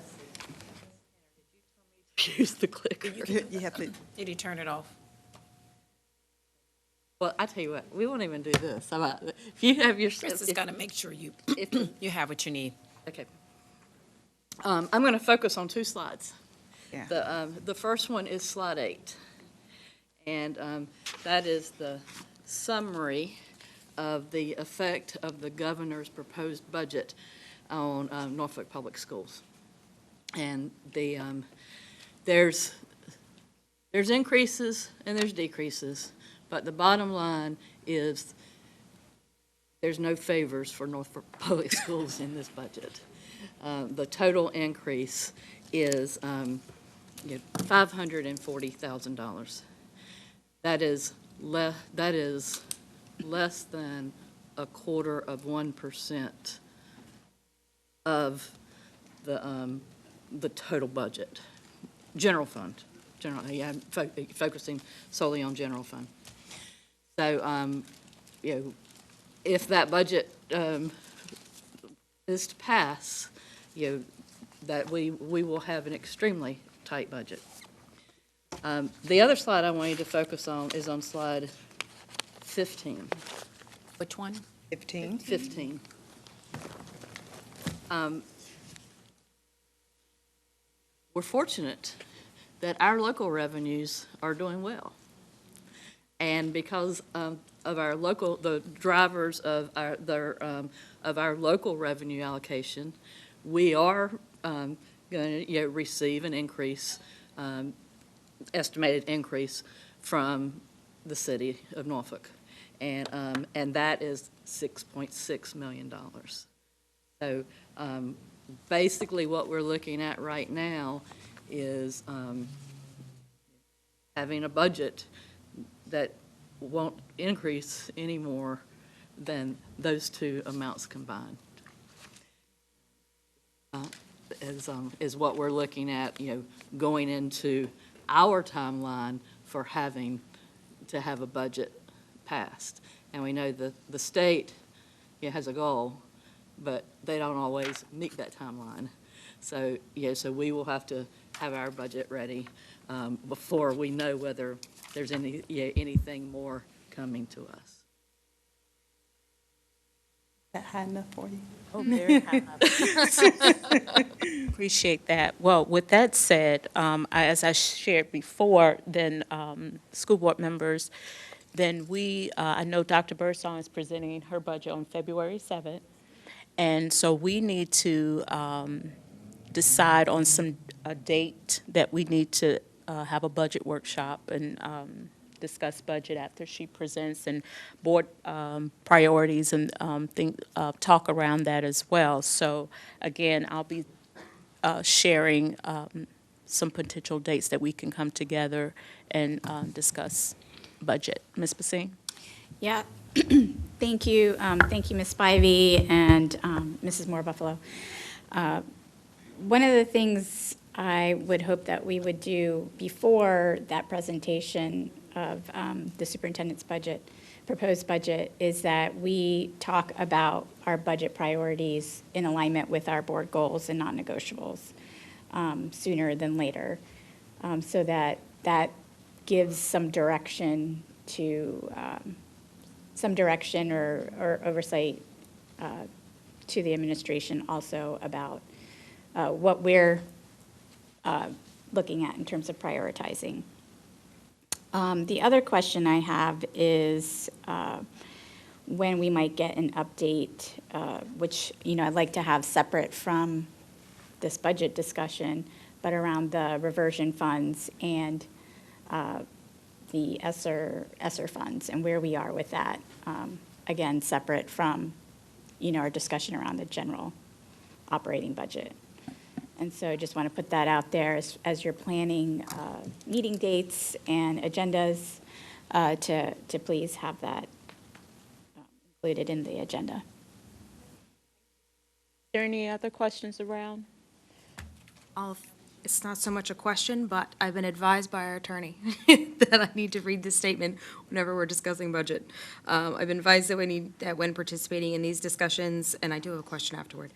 Here's the clicker. You have to, Did he turn it off? Well, I tell you what, we won't even do this. How about, if you have your. Chris is going to make sure you, you have what you need. Okay. I'm going to focus on two slides. Yeah. The first one is slide 8. And that is the summary of the effect of the governor's proposed budget on Norfolk Public Schools. And there's increases and there's decreases, but the bottom line is there's no favors for Norfolk Public Schools in this budget. The total increase is $540,000. That is less than 0.25% of the total budget. General fund, I'm focusing solely on general fund. So, if that budget is to pass, that we will have an extremely tight budget. The other slide I want you to focus on is on slide 15. Which one? 15. 15. We're fortunate that our local revenues are doing well. And because of the drivers of our local revenue allocation, we are going to receive an increase, estimated increase from the city of Norfolk. And that is $6.6 million. So basically what we're looking at right now is having a budget that won't increase any more than those two amounts combined. Is what we're looking at, going into our timeline for having to have a budget passed. And we know the state has a goal, but they don't always meet that timeline. So, so we will have to have our budget ready before we know whether there's anything more coming to us. Is that high enough for you? Oh, very high. Appreciate that. Well, with that said, as I shared before, then school board members, then I know Dr. Birdsong is presenting her budget on February 7th. And so we need to decide on a date that we need to have a budget workshop and discuss budget after she presents, and board priorities and talk around that as well. So again, I'll be sharing some potential dates that we can come together and discuss budget. Ms. Basine? Yeah, thank you. Thank you, Ms. Spivey and Mrs. Moore Buffalo. One of the things I would hope that we would do before that presentation of the superintendent's budget, proposed budget, is that we talk about our budget priorities in alignment with our board goals and non-negotiables sooner than later, so that gives some direction to or oversight to the administration also about what we're looking at in terms of prioritizing. The other question I have is when we might get an update, which I'd like to have separate from this budget discussion, but around the reversion funds and the ESSER funds and where we are with that. Again, separate from our discussion around the general operating budget. And so I just want to put that out there as you're planning meeting dates and agendas to please have that included in the agenda. Is there any other questions around? it's not so much a question, but I've been advised by our attorney that I need to read this statement whenever we're discussing budget. I've been advised that when participating in these discussions, and I do have a question afterward,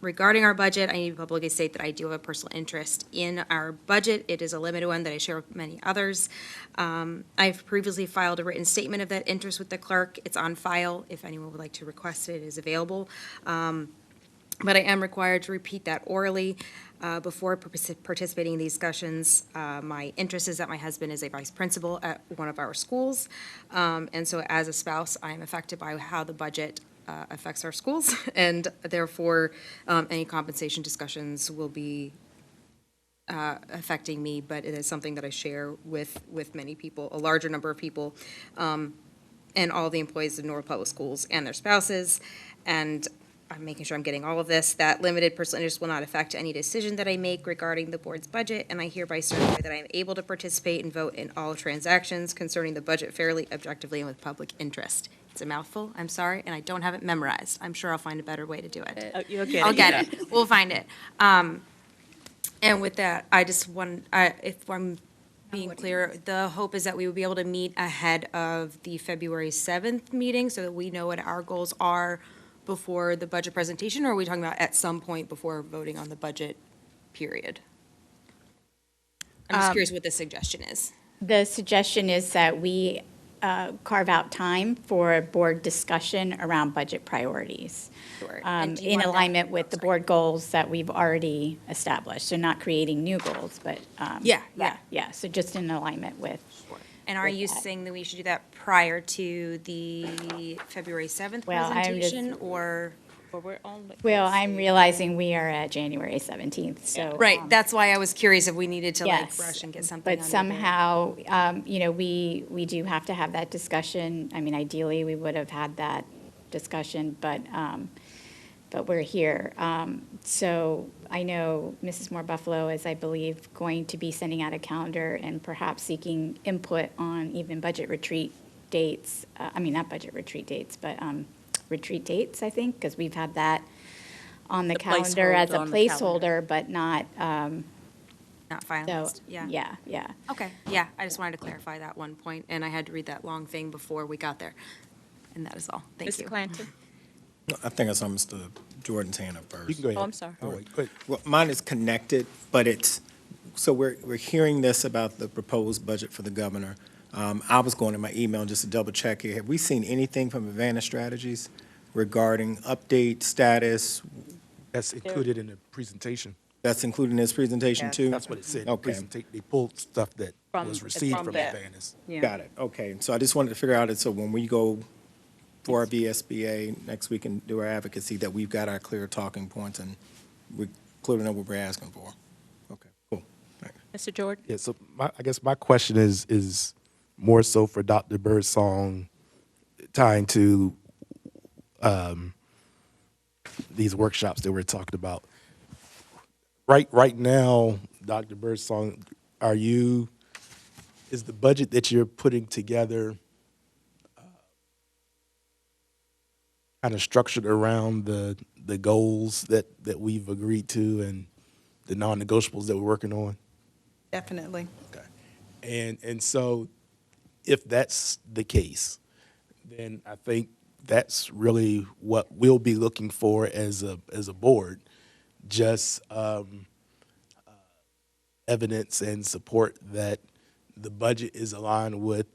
regarding our budget, I need to publicly state that I do have a personal interest in our budget. It is a limited one that I share with many others. I've previously filed a written statement of that interest with the clerk. It's on file. If anyone would like to request it, it is available. But I am required to repeat that orally before participating in these discussions. My interest is that my husband is a vice principal at one of our schools. And so as a spouse, I am affected by how the budget affects our schools. And therefore, any compensation discussions will be affecting me, but it is something that I share with many people, a larger number of people, and all the employees of Norfolk Public Schools and their spouses. And I'm making sure I'm getting all of this. That limited personal interest will not affect any decision that I make regarding the board's budget, and I hereby certify that I am able to participate and vote in all transactions concerning the budget fairly, objectively, and with public interest. It's a mouthful, I'm sorry, and I don't have it memorized. I'm sure I'll find a better way to do it. You'll get it. I'll get it. We'll find it. And with that, I just want, if I'm being clear, the hope is that we will be able to meet ahead of the February 7th meeting so that we know what our goals are before the budget presentation, or are we talking about at some point before voting on the budget, period? I'm just curious what the suggestion is. The suggestion is that we carve out time for board discussion around budget priorities. Sure. And do you In want that- alignment with the board goals that we've already established. So not creating new goals, but. Yeah. Yeah, so just in alignment with. And are with you that. saying that we should do that prior to the February 7th Well, I'm just- presentation, or? Well, I'm realizing we are at January 17th, so. Right, that's why I was curious if we needed to like Yes, rush and get something but under there. somehow, we do have to have that discussion. I mean, ideally, we would have had that discussion, but we're here. So I know Mrs. Moore Buffalo is, I believe, going to be sending out a calendar and perhaps seeking input on even budget retreat dates. Not budget retreat dates, but retreat dates, I think, because we've had that on the calendar as a placeholder on the calendar. placeholder, but not, Not finalized, yeah. Yeah. Okay, yeah, I just wanted to clarify that one point, and I had to read that long thing before we got there. And that is all, thank you. Mr. Clanton? I think I saw Mr. Jordan's hand up first. You can go ahead. Oh, I'm sorry. Oh, wait, go ahead. Well, mine is connected, but so we're hearing this about the proposed budget for the governor. I was going in my email just to double check here. Have we seen anything from Advantage Strategies regarding update status? That's included in the presentation. That's included in this presentation too? That's what it said. Okay. They pulled stuff that was From- received from from that. Advantage. Got it, okay. So I just wanted to figure out, so when we go for our VSBA next week and do our advocacy, that we've got our clear talking points and we clearly know what we're asking for. Okay, cool. Thanks. Mr. Jordan? Yeah, so I guess my question is more so for Dr. Birdsong, tying to these workshops that we're talking about. Right now, Dr. Birdsong, is the budget that you're putting together kind of structured around the goals that we've agreed to and the non-negotiables that we're working on? Definitely. Okay. And so if that's the case, then I think that's really what we'll be looking for as a board, just evidence and support that the budget is aligned with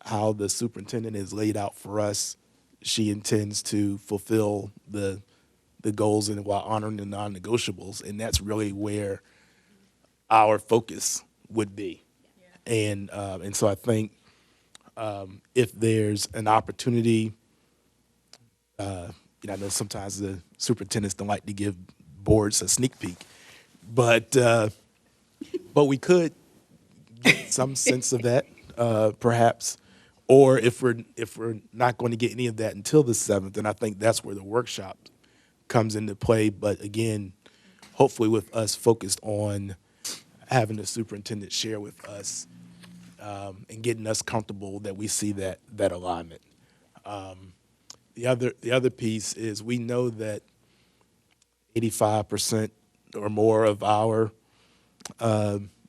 how the superintendent has laid out for us. She intends to fulfill the goals and while honoring the non-negotiables, and that's really where our focus would be. And so I think if there's an opportunity, I know sometimes the superintendents don't like to give boards a sneak peek, but we could get some sense of that, perhaps. Or if we're not going to get any of that until the 7th, then I think that's where the workshop comes into play. But again, hopefully with us focused on having the superintendent share with us and getting us comfortable that we see that alignment. The other piece is we know that 85% or more of our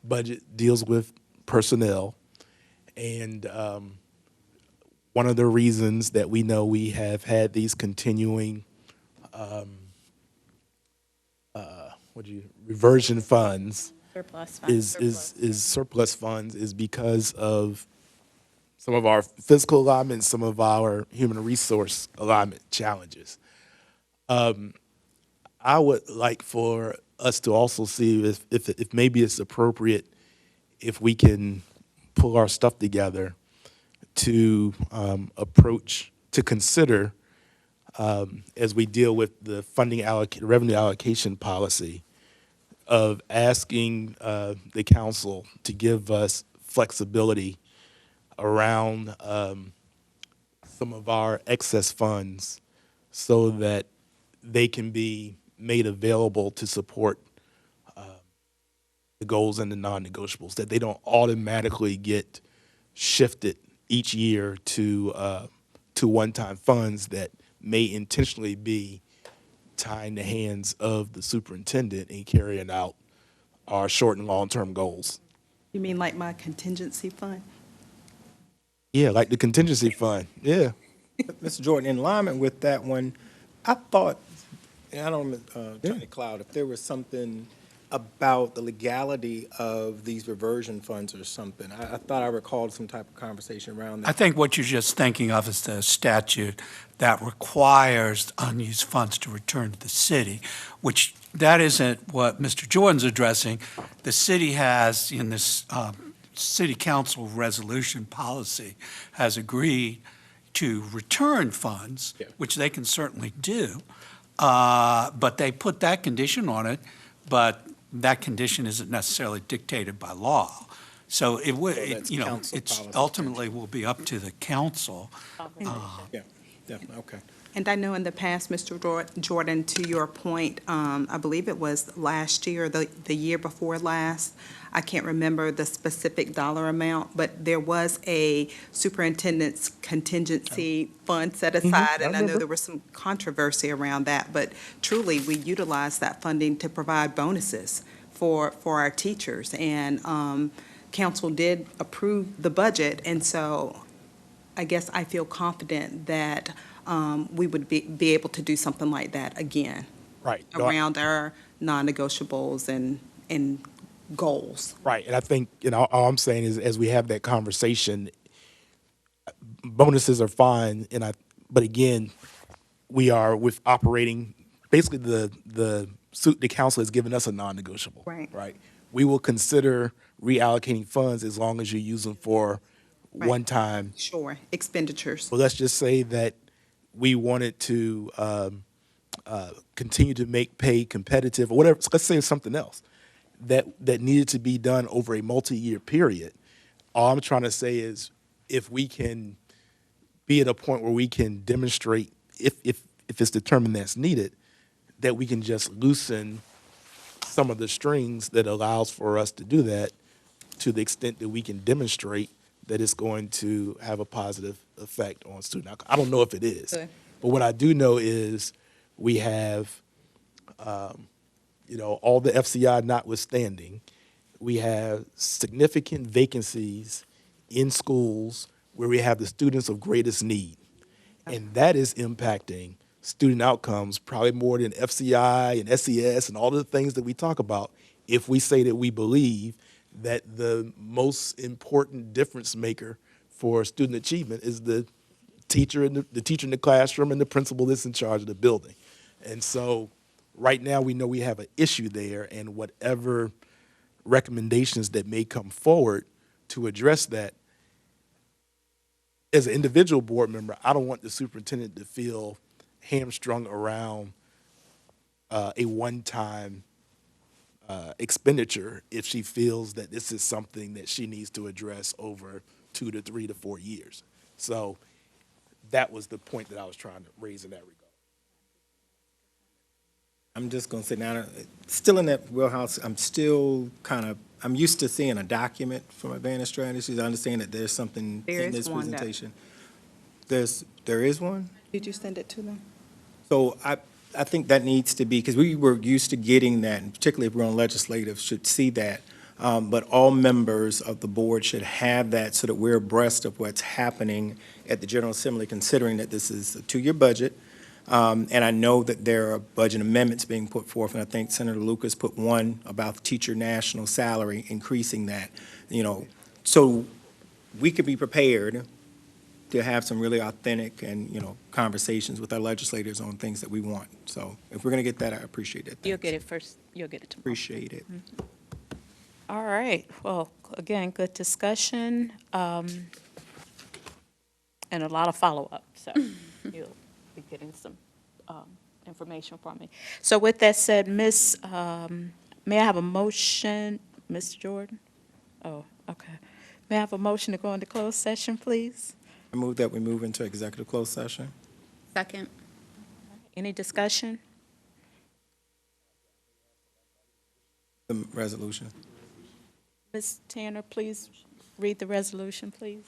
budget deals with personnel. And one of the reasons that we know we have had these continuing reversion funds Surplus funds. is surplus funds is because of some of our physical alignment, some of our human resource alignment challenges. I would like for us to also see if maybe it's appropriate if we can pull our stuff together to consider as we deal with the revenue allocation policy of asking the council to give us flexibility around some of our excess funds so that they can be made available to support the goals and the non-negotiables, that they don't automatically get shifted each year to one-time funds that may intentionally be tying the hands of the superintendent in carrying out our short and long-term goals. You mean like my contingency fund? Yeah, like the contingency fund, yeah. Mr. Jordan, in alignment with that one, I thought, and I don't, Attorney Cloud, if there was something about the legality of these reversion funds or something. I thought I recalled some type of conversation around that. I think what you're just thinking of is the statute that requires unused funds to return to the city, which that isn't what Mr. Jordan's addressing. The city has, in this city council resolution policy, has agreed to return funds, which they can certainly do, but they put that condition on it, but that condition isn't necessarily dictated by law. So it would, it's ultimately will be up to the council. Yeah, definitely, okay. And I know in the past, Mr. Jordan, to your point, I believe it was last year, the year before last, I can't remember the specific dollar amount, but there was a superintendent's contingency fund set aside, and I know there was some controversy around that, but truly, we utilized that funding to provide bonuses for our teachers, and council did approve the budget, and so I guess I feel confident that we would be able to do something like that again. Right. Around our non-negotiables and goals. Right, and I think, all I'm saying is, as we have that conversation, bonuses are fine, but again, we are with operating, basically the council has given us a non-negotiable. Right. We will consider reallocating funds as long as you use them for Right. one-time. Sure, expenditures. Well, let's just say that we wanted to continue to make pay competitive, or whatever, let's say something else that needed to be done over a multi-year period. All I'm trying to say is, if we can be at a point where we can demonstrate, if it's determined that's needed, that we can just loosen some of the strings that allows for us to do that, to the extent that we can demonstrate that it's going to have a positive effect on student outcome. I don't know if it is, Okay. but what I do know is we have, all the FCI notwithstanding, we have significant vacancies in schools where we have the students of greatest need. And that is impacting student outcomes probably more than FCI and SES and all the things that we talk about, if we say that we believe that the most important difference maker for student achievement is the teacher in the classroom and the principal that's in charge of the building. And so right now we know we have an issue there, and whatever recommendations that may come forward to address that, as an individual board member, I don't want the superintendent to feel hamstrung around a one-time expenditure if she feels that this is something that she needs to address over 2 to 3 to 4 years. So that was the point that I was trying to raise in that regard. I'm just going to say now, still in that wheelhouse, I'm used to seeing a document from Advantage Strategies. I understand that there's something There in is this one presentation. There is one? Did you send it to them? So I think that needs to be, because we were used to getting that, and particularly if we're on legislative, should see that. But all members of the board should have that so that we're abreast of what's happening at the General Assembly, considering that this is a two-year budget. And I know that there are budget amendments being put forth, and I think Senator Lucas put one about the teacher national salary, increasing that, so we could be prepared to have some really authentic and, conversations with our legislators on things that we want. So if we're going to get that, I appreciate it. You'll Thanks. get it first, you'll get it tomorrow. Appreciate it. All right, well, again, good discussion, and a lot of follow-up, so you'll be getting some information from me. So with that said, may I have a motion, Ms. Jordan? Oh, okay. May I have a motion to go into closed session, please? I move that we move into executive closed session. Second. Any discussion? The resolution. Ms. Tanner, please read the resolution, please.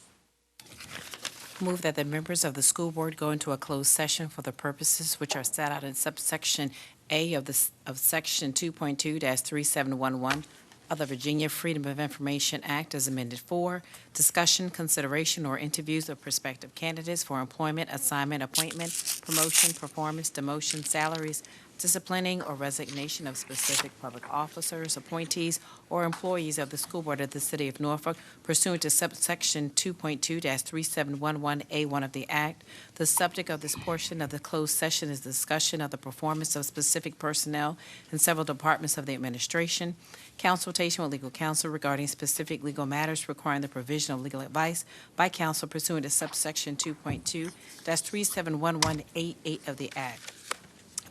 Move that the members of the school board go into a closed session for the purposes which are set out in subsection A of Section 2.2-3711 of the Virginia Freedom of Information Act as amended for discussion, consideration, or interviews of prospective candidates for employment, assignment, appointment, promotion, performance, demotion, salaries, disciplining, or resignation of specific public officers, appointees, or employees of the school board of the city of Norfolk pursuant to subsection 2.2-3711A1 of the Act. The subject of this portion of the closed session is discussion of the performance of specific personnel in several departments of the administration, consultation with legal counsel regarding specific legal matters requiring the provision of legal advice by counsel pursuant to subsection 2.2-3711A8 of the Act.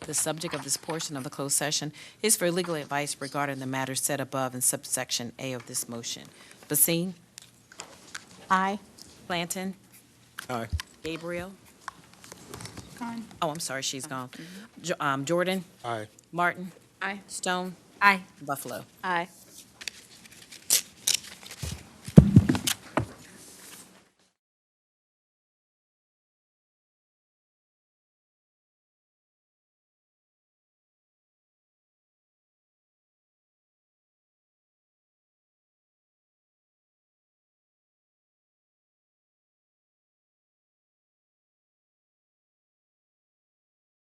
The subject of this portion of the closed session is for legal advice regarding the matters set above in subsection A of this motion. Basine? Aye. Blanton? Aye. Gabriel? Gone. Oh, I'm sorry, she's gone. Jordan? Aye. Martin? Aye. Stone? Aye. Buffalo? Aye.